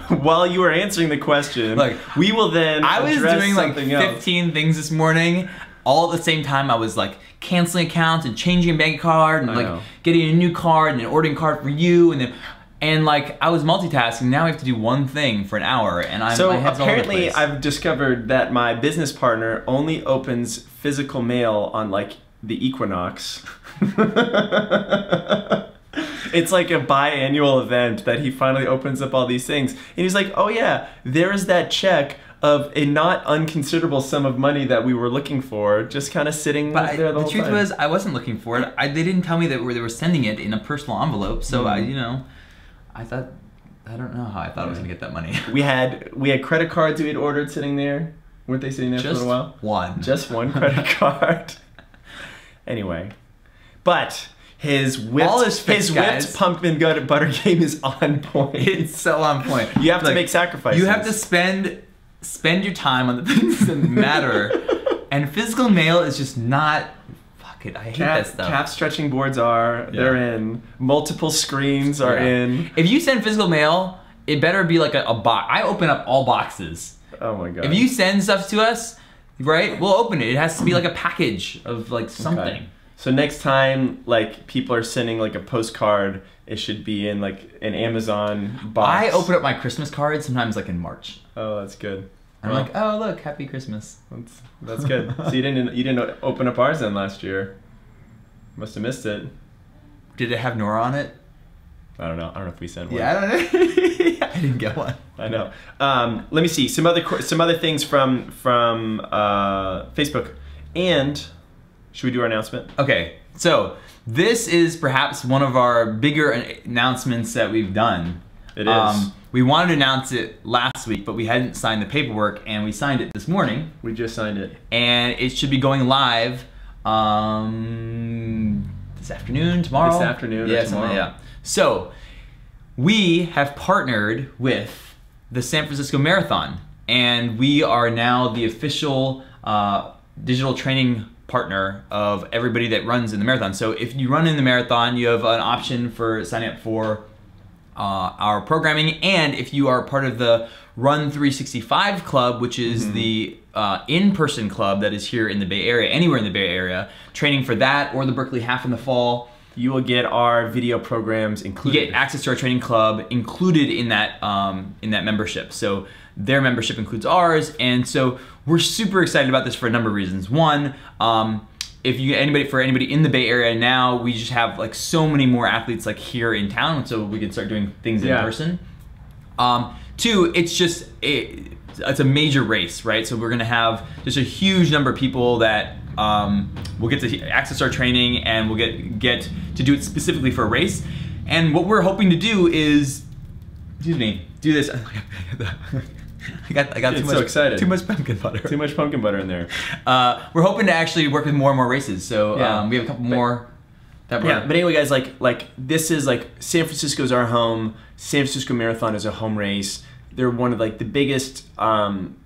While you were answering the question, like we will then. I was doing like 15 else. things this morning. All at the same time, I was like canceling accounts and changing a bank card and like getting a new card and an ordering card for you and like I was multitasking. Now I have to do one thing for an hour, and my head's all over the apparently place. I've discovered that my business partner only opens physical mail on like the equinox. It's like a biannual event that he finally opens up all these things, and he's like, "Oh yeah, there is that check of a not unconsiderable sum of money that we were looking for, just kind of sitting there the whole time." The truth was, I wasn't looking for it. They didn't tell me that they were sending it in a personal envelope, so I don't know how I thought I was gonna get that money. We had credit cards we had ordered sitting there. Weren't they sitting there for a little while? Just one credit card. Anyway, but his whipped pumpkin butter game is on point. It's so on point. You have to make sacrifices. You have to spend your time on the things that matter, and physical mail is just not. Fuck it, I hate that stuff. Calf stretching boards they're in. Multiple screens are in. If you send physical mail, it better be like a box. I open up all boxes. Oh my god. If you send stuff to us, right, we'll open it. It has to be like a package of like something. Okay. So next time, like, people are sending like a postcard, it should be in like an Amazon box. I open up my Christmas cards sometimes like in March. Oh, that's good. I'm like, oh look, happy Christmas. That's good. So you didn't open up ours then last year. Must have missed it. Did it have Nora on it? I don't know if we sent one. Yeah, I don't know. I didn't get one. I know. Let me see some other things from Facebook. And should we do our announcement? Okay, so this is perhaps one of our bigger announcements that we've done. It is. We wanted to announce it last week, but we hadn't signed the paperwork, and we signed it this morning. We just signed it. And it should be going live this afternoon, tomorrow? This afternoon or tomorrow. Yeah. So, we have partnered with the San Francisco Marathon, and we are now the official digital training partner of everybody that runs in the marathon. So if you run in the marathon, you have an option for signing up for our programming, and if you are part of the Run 365 Club, which is the in-person club that is here in the Bay Area, anywhere in the Bay Area, training for that or the Berkeley Half in the fall, you will get our video programs included. You get access to our training club included in that membership. So their membership includes ours, and so we're super excited about this for a number of reasons. One, if you for anybody in the Bay Area now, we just have like so many more athletes like here in town, so we can start doing things in person. Two, it's a major race, right? So we're gonna have just a huge number of people that will get to access our training, and we'll get to do it specifically for a race. And what we're hoping to do is, do this. I got too much pumpkin butter. Too much pumpkin butter in there. We're hoping to actually work with more and more races. So we have a couple more. But anyway, guys, like this is like San Francisco's our home. San Francisco Marathon is a home race. They're one of like the biggest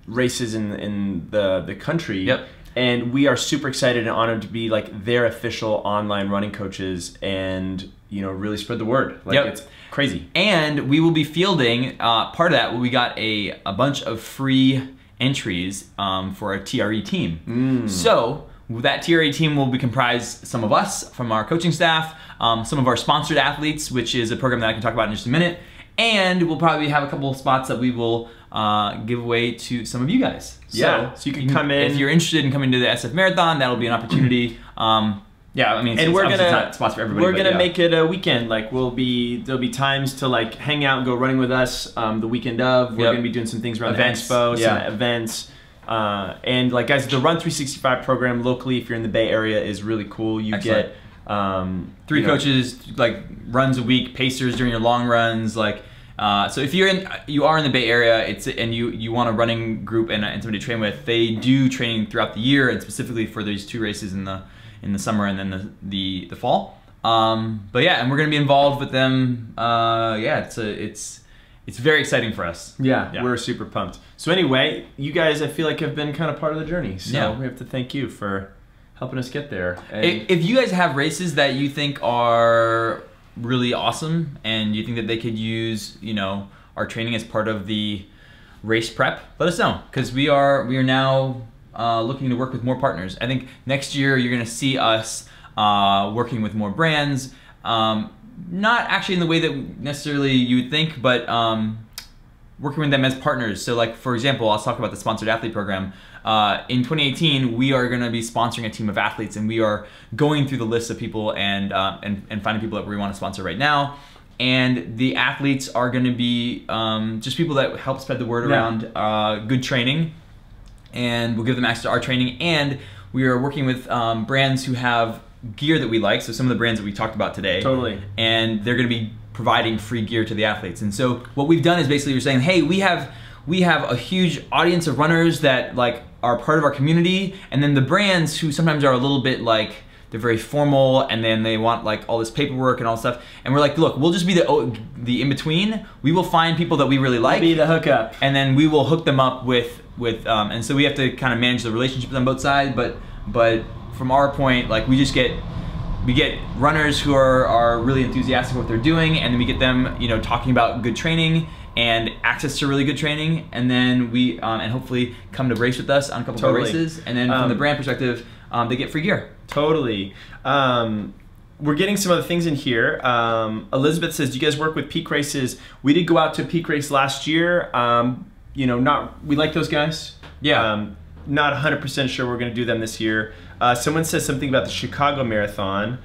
races in the country. Yep. And we are super excited and honored to be like their official online running coaches, and really spread the word. Like it's crazy. And we will be fielding part of that. We got a bunch of free entries for a TRE team. So that TRE team will be comprised some of us from our coaching staff, some of our sponsored athletes, which is a program that I can talk about in just a minute, and we'll probably have a couple of spots that we will give away to some of you guys. So you can come in. If you're interested in coming to the SF Marathon, that'll be an opportunity. Yeah, I mean, and we're gonna not spots for everybody. We're gonna make it a weekend. Like there'll be times to like hang out and go running with us. The weekend of, we're gonna be doing some things around events. the expo, some events. And like guys, the Run 365 program locally, if you're in the Bay Area, is really cool. You get 3 coaches, like runs a week, pacers during your long runs, like. So if you are in the Bay Area, and you want a running group and somebody to train with, they do training throughout the year, and specifically for these 2 races in the summer and then the fall. But yeah, and we're gonna be involved with them. It's very exciting for us. Yeah, we're super pumped. So anyway, you guys, I feel like have been kind of part of the journey. So we have to thank you for helping us get there. And if you guys have races that you think are really awesome and you think that they could use our training as part of the race prep, let us know, because we are now looking to work with more partners. I think next year you're going to see us working with more brands, not actually in the way that necessarily you would think, but working with them as partners. So like, for example, I'll talk about the sponsored athlete program. In 2018, we are going to be sponsoring a team of athletes, and we are going through the list of people and finding people that we want to sponsor right now. And the athletes are going to be just people that help spread the word around good training, and we'll give them access to our training. And we are working with brands who have gear that we like, so some of the brands that we talked about today. Totally. And they're going to be providing free gear to the athletes. And so what we've done is basically we're saying, hey, we have a huge audience of runners that like are part of our community, and then the brands who sometimes are a little bit like, they're very formal, and then they want like all this paperwork and all this stuff, and we're like, look, we'll just be the in-between. We will find people that we really like, be the hookup, and then we will hook them up with and so we have to kind of manage the relationships on both sides, but from our point, like we get runners who are really enthusiastic about what they're doing, and then we get them talking about good training and access to really good training, and then we and hopefully come to race with us on a couple of races, and then from the brand perspective, they get free gear. Totally. We're getting some other things in here. Elizabeth says, do you guys work with peak races? We did go out to a peak race last year. We like those guys. Yeah. Not 100% sure we're going to do them this year. Someone says something about the Chicago Marathon.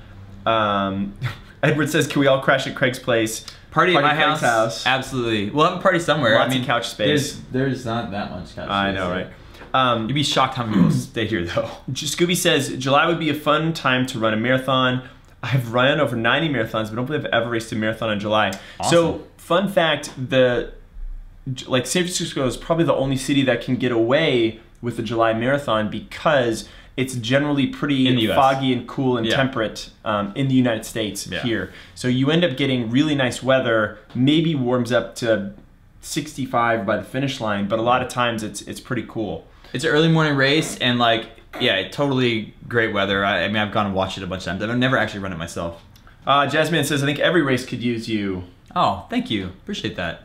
Edward says, can we all crash at Craig's place? Party at my house. Absolutely. We'll have a party somewhere. Lots of couch space. There's not that much couch space. I know, right? You'd be shocked how many people stay here, though. Scooby says, July would be a fun time to run a marathon. I've run over 90 marathons, but don't believe I've ever raced a marathon in July. Awesome. So, fun fact, San Francisco is probably the only city that can get away with the July marathon because it's generally pretty foggy and cool and temperate in the United States here. So you end up getting really nice weather, maybe warms up to 65 by the finish line, but a lot of times it's pretty cool. It's an early morning race, and like Yeah, totally great weather. I mean, I've gone and watched it a bunch of times. I've never actually run it myself. Jasmine says, I think every race could use you. Oh, thank you. Appreciate that.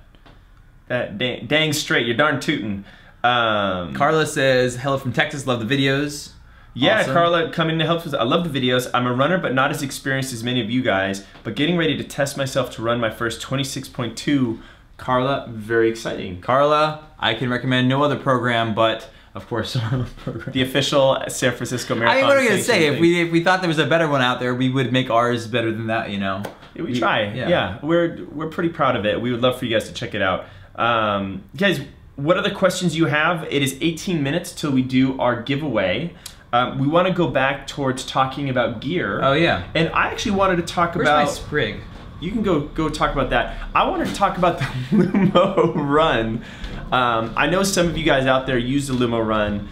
Dang straight, you're darn tootin'. Carla says, hello from Texas, love the videos. Yeah, Awesome. Carla coming to help us. I love the videos. I'm a runner, but not as experienced as many of you guys, but getting ready to test myself to run my first 26.2. Carla, very exciting. Carla, I can recommend no other program, but of course our program. The official San Francisco Marathon. I mean, what are we gonna say? If we thought there was a better one out there, we would make ours better than that, you know. Yeah, we try. Yeah, we're pretty proud of it. We would love for you guys to check it out. Guys, what other questions you have? It is 18 minutes till we do our giveaway. We want to go back towards talking about gear. Oh yeah. And I actually wanted to talk Where's about. my sprig? You can go talk about that. I wanted to talk about the Lumo Run. I know some of you guys out there use the Lumo Run.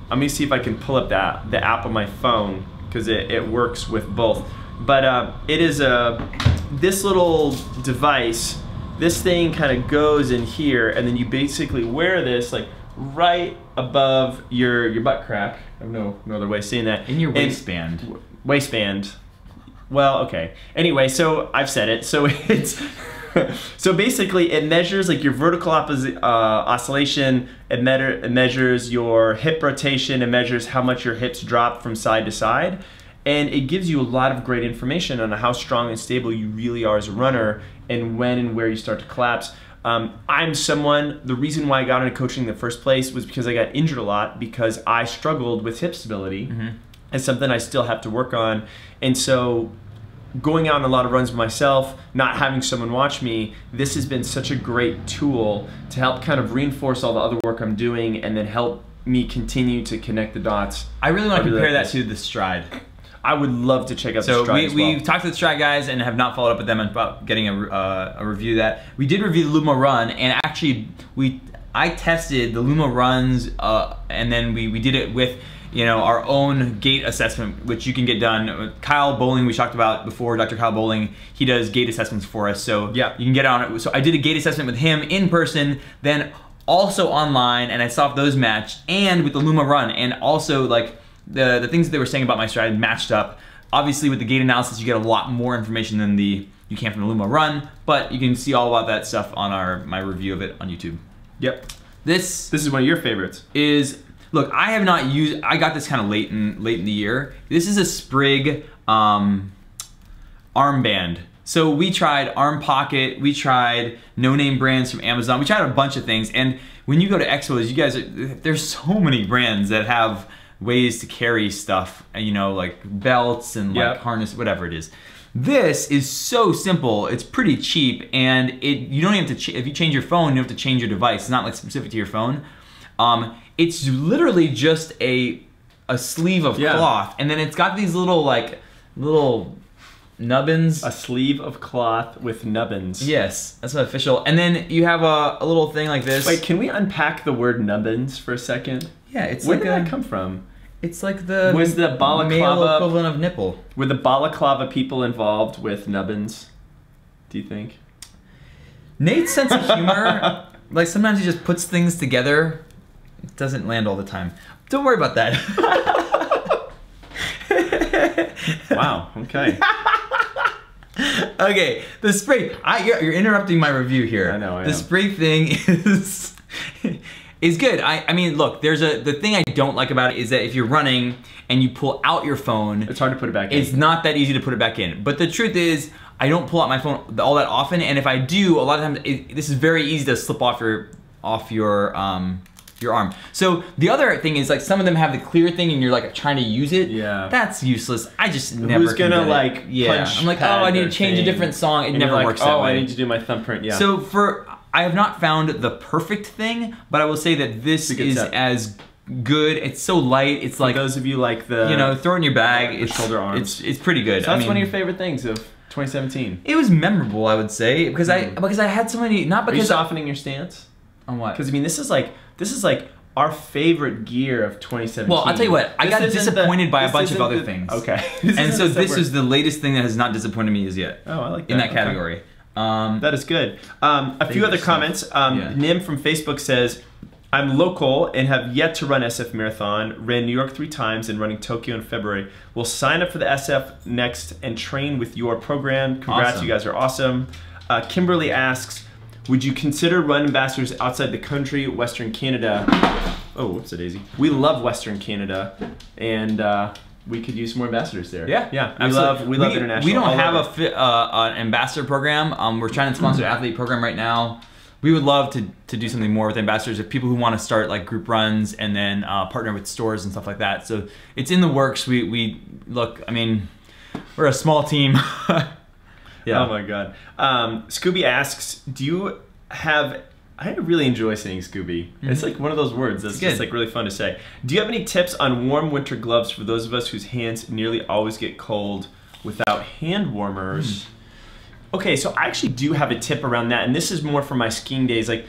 Let me see if I can pull up the app on my phone because it works with both. But it is this little device. This thing kind of goes in here, and then you basically wear this like right above your butt crack. I have no other way of saying that. In your waistband. Waistband. Well, okay. Anyway, so I've said it. So it's so basically it measures like your vertical oscillation. It measures your hip rotation. It measures how much your hips drop from side to side, and it gives you a lot of great information on how strong and stable you really are as a runner, and when and where you start to collapse. The reason why I got into coaching in the first place was because I got injured a lot because I struggled with hip stability. It's something I still have to work on. And so going out on a lot of runs by myself, not having someone watch me, this has been such a great tool to help kind of reinforce all the other work I'm doing and then help me continue to connect the dots. I really want to compare that to the Stride. I would love to check out the Stride as well. We've talked to the Stride guys and have not followed up with them about getting a review of that. We did review the Lumo Run, and actually I tested the Lumo Runs, and then we did it with our own gait assessment, which you can get done. Kyle Bowling, we talked about before, Dr. Kyle Bowling, he does gait assessments for us, so yeah, you can get on it. So I did a gait assessment with him in person, then also online, and I saw if those matched, and with the Lumo Run, and also like the things that they were saying about my Stride matched up. Obviously with the gait analysis you get a lot more information than you can from the Lumo Run, but you can see all about that stuff on my review of it on YouTube. Yep. This is one of your favorites. Look, I have not used, I got this kind of late in the year. This is a Sprig armband. So we tried Arm Pocket, we tried no-name brands from Amazon, we tried a bunch of things, and when you go to expos, you guys, there's so many brands that have ways to carry stuff, like belts and like harness, whatever it is. This is so simple, it's pretty cheap, and you don't even have to, if you change your phone, you don't have to change your device. It's not like specific to your phone. It's literally just a sleeve of cloth, and then it's got these little nubbins. A sleeve of cloth with nubbins. Yes, that's not official. And then you have a little thing like this. Wait, can we unpack the word nubbins for a second? Yeah, it's where did that come from? It's like the balaclava male equivalent of nipple. Were the balaclava people involved with nubbins? Do you think? Nate's sense of humor, like sometimes he just puts things together. It doesn't land all the time. Don't worry about that. Wow, okay. Okay, the spray. You're interrupting my review here. I know, I am. The spray thing is good. I mean, look, the thing I don't like about it is that if you're running and you pull out your phone, it's hard to put it back in. It's not that easy to put it back in. But the truth is, I don't pull out my phone all that often, and if I do, a lot of times this is very easy to slip off your arm. So the other thing is like some of them have the clear thing and you're like trying to use it. Yeah. That's useless. I just never. Who's gonna like punch? I'm like, oh, I need to change a different song. It never works that way. I need to do my thumbprint. Yeah. So I have not found the perfect thing, but I will say that this is as good. It's so light. It's like, for those of you like the throw it in your bag. It's shoulder arms. It's pretty good. So that's one of your favorite things of 2017. It was memorable, I would say, because I had so many. Not because are you softening your stance on what? Because I mean, this is like our favorite gear of 2017. Well, I'll tell you what, I got disappointed by a bunch of other things. Okay. And so this is the latest thing that has not disappointed me as yet. Oh, I like that. In that category. That is good. A few other comments. Nim from Facebook says, I'm local and have yet to run SF Marathon. Ran New York 3 times and running Tokyo in February. Will sign up for the SF next and train with your program. Congrats, awesome. You guys are awesome. Kimberly asks, would you consider run ambassadors outside the country, Western Canada? Oh, whoops a daisy. We love Western Canada, and we could use more ambassadors there. Yeah, yeah. We love international. We don't have an ambassador program. We're trying to sponsor an athlete program right now. We would love to do something more with ambassadors, if people who want to start like group runs and then partner with stores and stuff like that. So it's in the works. We look. I mean, we're a small team. Yeah. Oh my God. Scooby asks, do you have, I really enjoy saying Scooby. It's like one of those words that's just like really fun to say. Do you have any tips on warm winter gloves for those of us whose hands nearly always get cold without hand warmers? Okay, so I actually do have a tip around that, and this is more for my skiing days. Like,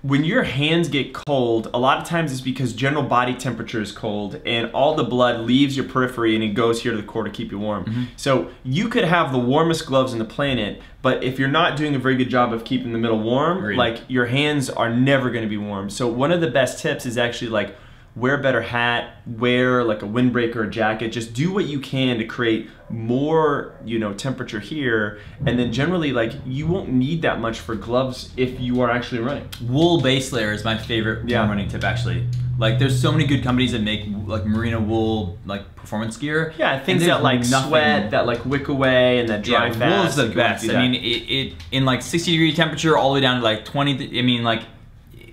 when your hands get cold, a lot of times it's because general body temperature is cold and all the blood leaves your periphery and it goes here to the core to keep you warm. So you could have the warmest gloves on the planet, but if you're not doing a very good job of keeping the middle warm, like your hands are never gonna be warm. So one of the best tips is actually like, wear a better hat, wear like a windbreaker or jacket, just do what you can to create more, you know, temperature here, and then generally like you won't need that much for gloves if you are actually running. Wool base layer is my favorite running tip actually. Like there's so many good companies that make like merino wool like performance gear. Yeah, things that like sweat, that like wick away and that dry fast. Wool is the best. I mean it in like 60-degree temperature all the way down to like 20, I mean like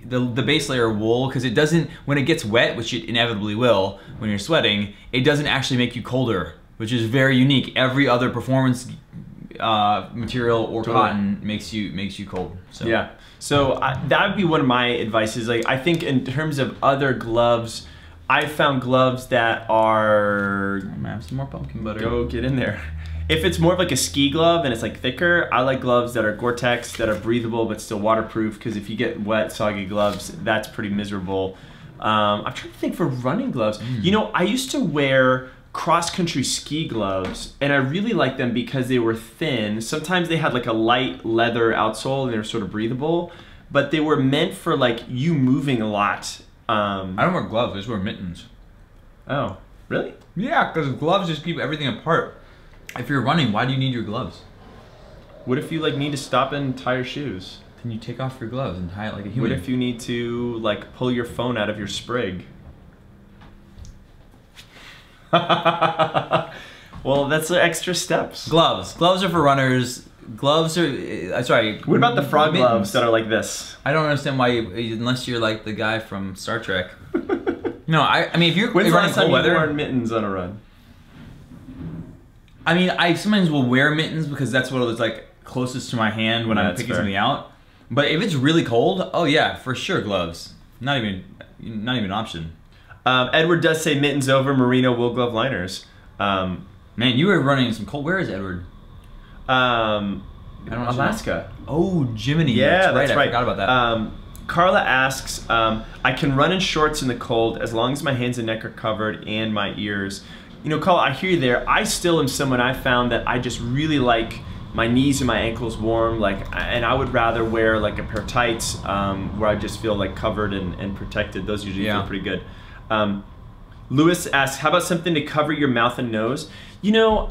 the base layer of wool, because it doesn't, when it gets wet, which it inevitably will when you're sweating, it doesn't actually make you colder, which is very unique. Every other performance material or cotton makes you cold. So. Yeah, so that would be one of my advices. Like I think in terms of other gloves, I found gloves that are. I'm gonna have some more pumpkin butter. Go get in there. If it's more of like a ski glove and it's like thicker, I like gloves that are Gore-Tex, that are breathable but still waterproof, because if you get wet, soggy gloves, that's pretty miserable. I'm trying to think for running gloves. You know, I used to wear cross-country ski gloves, and I really liked them because they were thin. Sometimes they had like a light leather outsole and they were sort of breathable, but they were meant for like you moving a lot. I don't wear gloves, I just wear mittens. Oh, really? Yeah, because gloves just keep everything apart. If you're running, why do you need your gloves? What if you like need to stop and tie your shoes? Then you take off your gloves and tie it like a human. What if you need to like pull your phone out of your sprig? Well, that's the extra steps. Gloves. Gloves are for runners. Gloves are, sorry. What about the frog gloves that are like this? I don't understand why, unless you're like the guy from Star Trek. No, I mean, if you're running cold weather. When's mittens on a run? I mean, I sometimes will wear mittens because that's what was like closest to my hand when I'm picking something out. But if it's really cold, oh yeah, for sure gloves. Not even an option. Edward does say mittens over merino wool glove liners. Man, you were running some cold. Where is Edward? Alaska. Oh, Jiminy. Yeah, that's right. I forgot about that. Carla asks, I can run in shorts in the cold as long as my hands and neck are covered and my ears. You know, Carl, I hear you there. I still am someone I found that I just really like my knees and my ankles warm, like, and I would rather wear like a pair of tights where I just feel like covered and protected. Those usually feel pretty good. Lewis asks, how about something to cover your mouth and nose? You know,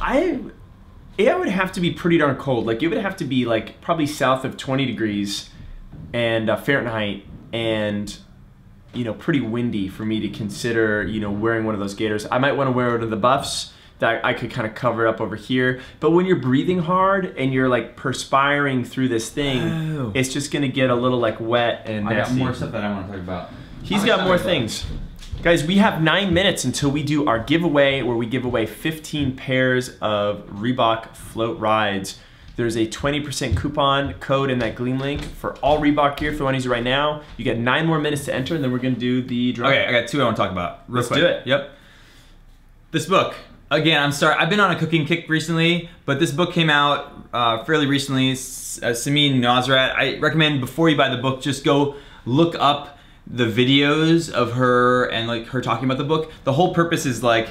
it would have to be pretty darn cold. Like it would have to be like probably south of 20 degrees and Fahrenheit, and you know, pretty windy for me to consider, you know, wearing one of those gaiters. I might want to wear one of the buffs that I could kind of cover up over here. But when you're breathing hard and you're like perspiring through this thing, it's just gonna get a little like wet and nasty. I got more stuff that I want to talk about. He's got more things. Guys, we have 9 minutes until we do our giveaway, where we give away 15 pairs of Reebok float rides. There's a 20% coupon code in that Gleam link for all Reebok gear. If you want to use it right now, you get 9 more minutes to enter, and then we're going to do the draw. Okay, I got 2 I want to talk about. Let's do it. Yep. This book. Again, I'm sorry. I've been on a cooking kick recently, but this book came out fairly recently. Samin Nosrat. I recommend before you buy the book, just go look up the videos of her and like her talking about the book. The whole purpose is like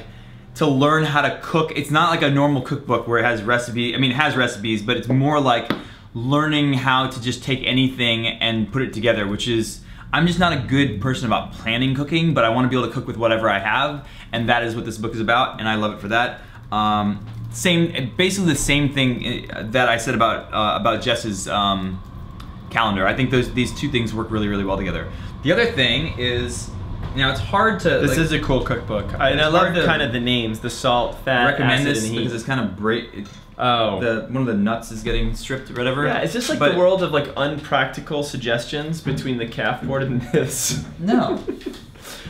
to learn how to cook. It's not like a normal cookbook where it has recipes. I mean, it has recipes, but it's more like learning how to just take anything and put it together, which is, I'm just not a good person about planning cooking, but I want to be able to cook with whatever I have, and that is what this book is about, and I love it for that. Basically the same thing that I said about Jess's calendar. I think these two things work really, really well together. The other thing is, it's hard to. This is a cool cookbook, and I love kind of the names: the salt, fat, recommend acid, this and heat. because it's kind of one of the nuts is getting stripped or whatever. Yeah, it's just like the world of like unpractical suggestions between the calf board and this. No.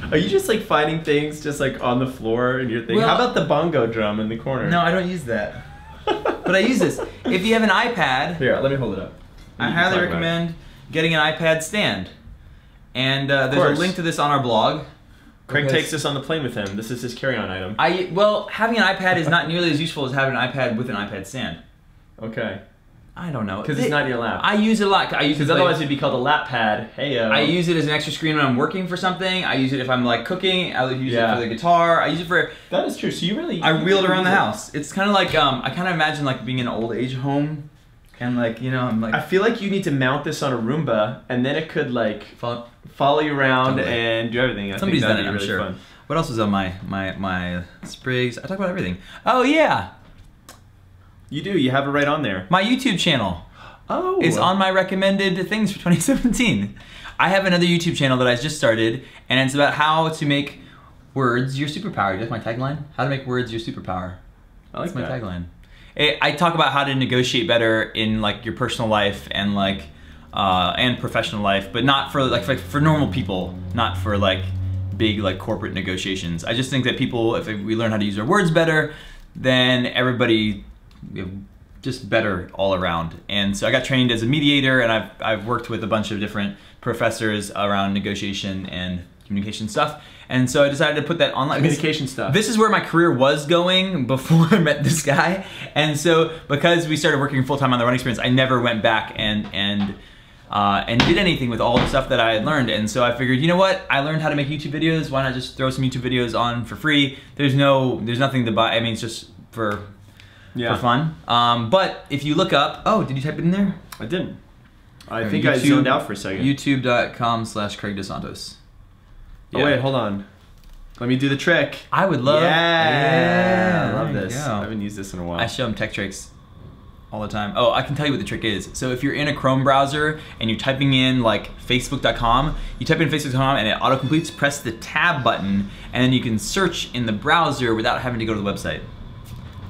Are you just like finding things just like on the floor in your thing? Well, how about the bongo drum in the corner? No, I don't use that. But I use this. If you have an iPad, here, let me hold it up. I highly recommend getting an iPad stand. And there's a link to this on our blog. Craig takes this on the plane with him. This is his carry-on item. Well, having an iPad is not nearly as useful as having an iPad with an iPad stand. Okay. I don't know. Because it's not in your lap. I use it a lot. Because otherwise it'd be called a lap pad. Hey-o. I use it as an extra screen when I'm working for something. I use it if I'm like cooking. I use it for the guitar. I use it for... That is true. So you really... I wheel it around the house. It's kind of like, I kind of imagine like being in an old age home. And like, I'm like... I feel like you need to mount this on a Roomba, and then it could like follow you around and do everything. Somebody's done it, I'm sure. Fun. What else was on my sprigs? I talk about everything. Oh yeah. You do. You have it right on there. My YouTube channel. Oh. Is on my recommended things for 2017. I have another YouTube channel that I just started, and it's about how to make words your superpower. That's my tagline. How to make words your superpower. I like that. That's my tagline. I talk about how to negotiate better in like your personal life and like and professional life, but not for like for normal people, not for like big like corporate negotiations. I just think that people, if we learn how to use our words better, then everybody just better all around. And so I got trained as a mediator, and I've worked with a bunch of different professors around negotiation and communication stuff. And so I decided to put that online. Communication stuff. This is where my career was going before I met this guy. And so because we started working full time on the running experience, I never went back and did anything with all the stuff that I had learned. And so I figured, you know what? I learned how to make YouTube videos. Why not just throw some YouTube videos on for free? There's nothing to buy. I mean, it's just for fun. But if you look up, did you type it in there? I didn't. I think I zoned out for a second. YouTube.com/Craig DeSantos. Yeah. Oh wait, hold on. Let me do the trick. I would love. Yeah, I love this. I haven't used this in a while. I show them tech tricks all the time. Oh, I can tell you what the trick is. So if you're in a Chrome browser and you're typing in like Facebook.com, you type in Facebook.com and it autocompletes. Press the tab button, and then you can search in the browser without having to go to the website.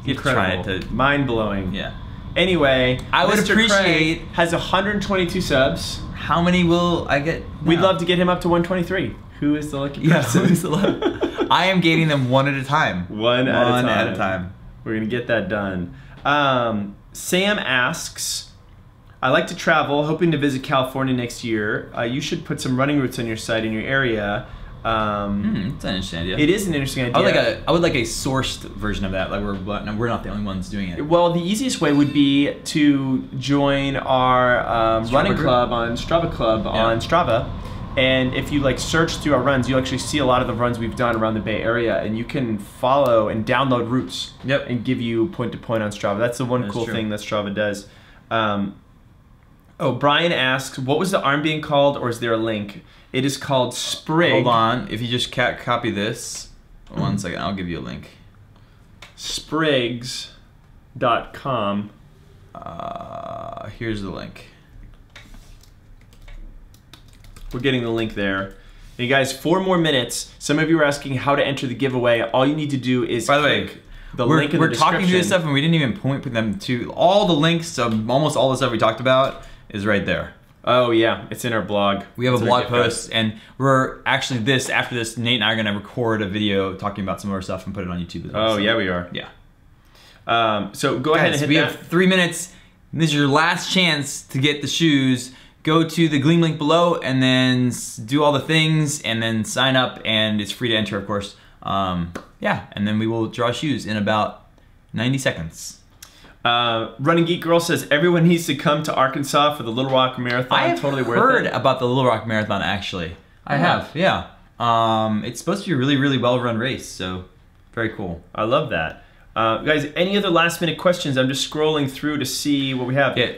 You have to try it to mind blowing. Yeah. Anyway, I would appreciate Craig has 122 subs. How many will I get? We'd love to get him up to 123. Who is the lucky person? Who's the lucky? I am gating them one at a time. One at a time. We're gonna get that done. Sam asks, I like to travel, hoping to visit California next year. You should put some running routes on your site in your area. It's an interesting idea. It is an interesting idea. I would like a sourced version of that. Like we're not the only ones doing it. Well, the easiest way would be to join our running club on Strava. And if you like search through our runs, you'll actually see a lot of the runs we've done around the Bay Area, and you can follow and download routes. Yep. And give you point to point on Strava. That's the one cool thing that Strava does. Brian asks, what was the arm being called, or is there a link? It is called Sprig. Hold on. If you just copy this, 1 second, I'll give you a link. Sprigs.com. Here's the link. We're getting the link there. Hey guys, 4 more minutes. Some of you are asking how to enter the giveaway. All you need to do is By the way, link in the description. We're talking through this stuff and we didn't even point them to all the links to almost all the stuff we talked about is right there. Oh yeah, it's in our blog. We have a blog post, and we're actually after this, Nate and I are gonna record a video talking about some of our stuff and put it on YouTube as well. Oh yeah, we are. Yeah. So go ahead and hit that. We have 3 minutes. This is your last chance to get the shoes. Go to the Gleam link below and then do all the things and then sign up, and it's free to enter, of course. Yeah, and then we will draw shoes in about 90 seconds. Running Geek Girl says everyone needs to come to Arkansas for the Little Rock Marathon. I have heard about the Little Rock Marathon, actually. I have, yeah. It's supposed to be a really, really well-run race, so very cool. I love that. Guys, any other last-minute questions? I'm just scrolling through to see what we have. Yeah,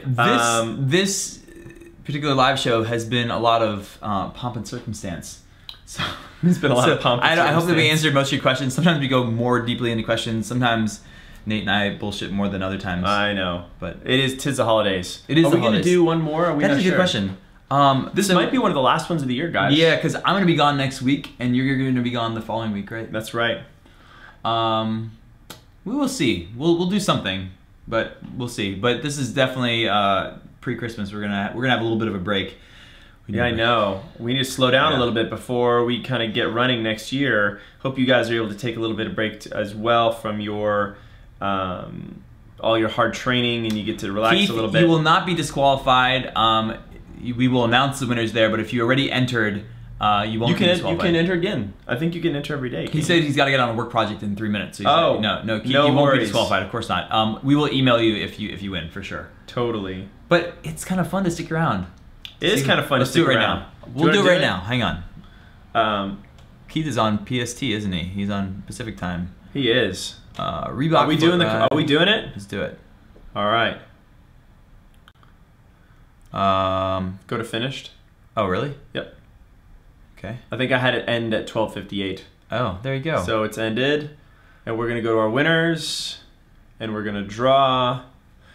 particular live show has been a lot of pomp and circumstance. So there's been a lot of pomp and circumstance. I hope that we answered most of your questions. Sometimes we go more deeply into questions. Sometimes Nate and I bullshit more than other times. I know, but tis the holidays. It is. Are we going to do one more? Are we That's not a good sure? question. This might be one of the last ones of the year, guys. Yeah, because I'm going to be gone next week, and you're going to be gone the following week, right? That's right. We will see. We'll do something, but we'll see. But this is definitely pre-Christmas. We're gonna have a little bit of a break. Yeah, I know. We need to slow down a little bit before we kind of get running next year. Hope you guys are able to take a little bit of break as well from your all your hard training, and you get to relax Keith, a little bit. You will not be disqualified. We will announce the winners there, but if you already entered, you won't be disqualified. You can enter again. I think you can enter every day. He said he's got to get on a work project in 3 minutes. So no, Keith, no you won't worries. be disqualified. Of course not. We will email you if you win for sure. Totally. But it's kind of fun to stick around. It is kind of fun to stick around. Now. We'll do it right now. Hang on. Keith is on PST, isn't he? He's on Pacific time. He is. Reebok. Are we doing Are we doing it? Let's do it. All right. Go to finished. Oh, really? Yep. Okay. I think I had it end at 12:58. Oh, there you go. So it's ended, and we're gonna go to our winners, and we're gonna draw.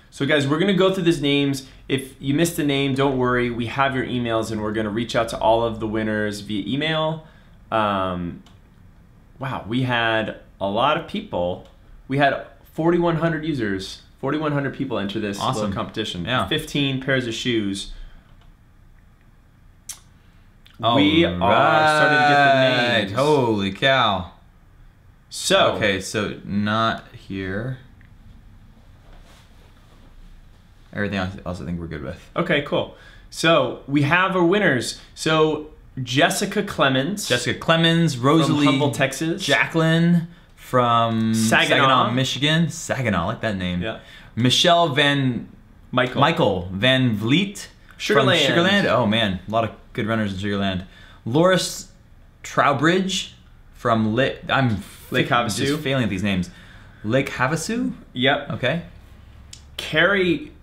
So guys, we're gonna go through these names. If you missed a name, don't worry. We have your emails, and we're gonna reach out to all of the winners via email. Wow, we had a lot of people. We had 4,100 users. 4,100 people enter this little competition. Yeah. 15 pairs of shoes. All we are starting to get the names. Holy cow. So. Okay, so not here. Everything else I think we're good with. Okay, cool. So we have our winners. So Jessica Clemens. Rosalie. From Humble, Texas. Jacqueline from Saginaw, Michigan. Saginaw, I like that name. Yeah. Michelle Michael Van Vliet. Sugarland. From Sugarland. Oh man, a lot of good runners in Sugarland. Loris Trowbridge from Lake Havasu. Just failing at these names. Lake Havasu? Yep. Okay. Carrie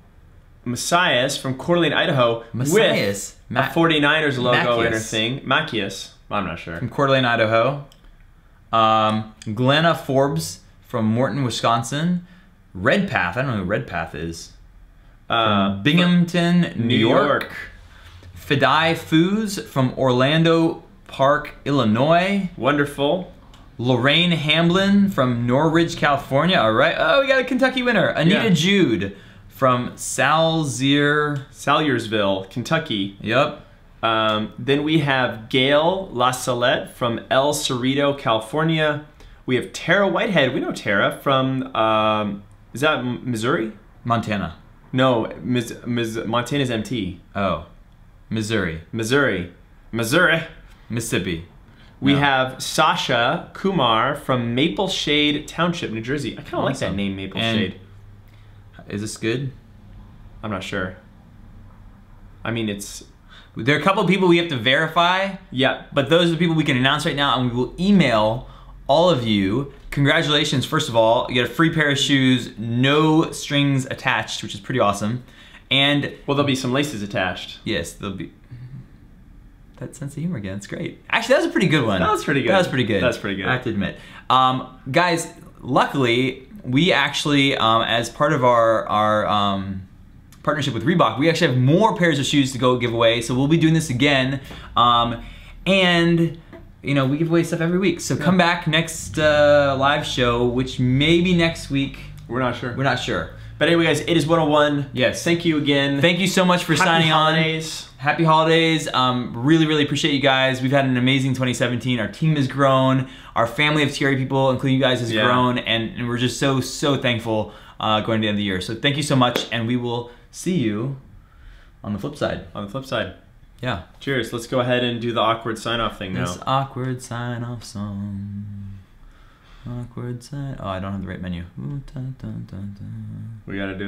Messias from Coeur d'Alene, Idaho. Messias. With a 49ers logo in her thing. Macias. I'm not sure. From Coeur d'Alene, Idaho. Glenna Forbes from Morton, Wisconsin. Redpath. I don't know who Redpath is. From Binghamton, New York. Fidai Foos from Orlando Park, Illinois. Wonderful. Lorraine Hamblin from Norridge, California. All right. Oh, we got a Kentucky winner. Anita Jude from Salyersville, Kentucky. Yep. Then we have Gail LaSalette from El Cerrito, California. We have Tara Whitehead. We know Tara from, is that Missouri? Montana. No, Montana's MT. Oh. Missouri. Mississippi. We have Sasha Kumar from Maple Shade Township, New Jersey. I kind of like that name, Maple Shade. Is this good? I'm not sure. I mean, it's... There are a couple of people we have to verify. Yeah. But those are the people we can announce right now, and we will email all of you. Congratulations, first of all. You get a free pair of shoes, no strings attached, which is pretty awesome. And... Well, there'll be some laces attached. Yes, there'll be... That sense of humor again, it's great. Actually, that was a pretty good one. That was pretty good. That was pretty good. That's pretty good. I have to admit. Guys, luckily, we actually, as part of our partnership with Reebok, we actually have more pairs of shoes to go give away, so we'll be doing this again. And, you know, we give away stuff every week. So come back next live show, which may be next week. We're not sure. We're not sure. But anyway, guys, it is 101. Yes. Thank you again. Thank you so much for signing on. Happy holidays. Happy holidays. Really, really appreciate you guys. We've had an amazing 2017. Our team has grown. Our family of TRE people, including you guys, has grown. And we're just so, so thankful going to the end of the year. So thank you so much. And we will see you on the flip side. On the flip side. Yeah. Cheers. Let's go ahead and do the awkward sign-off thing now. This awkward sign-off song. Awkward sign... Oh, I don't have the right menu. Ooh, dun, dun, dun, dun. We got to do it.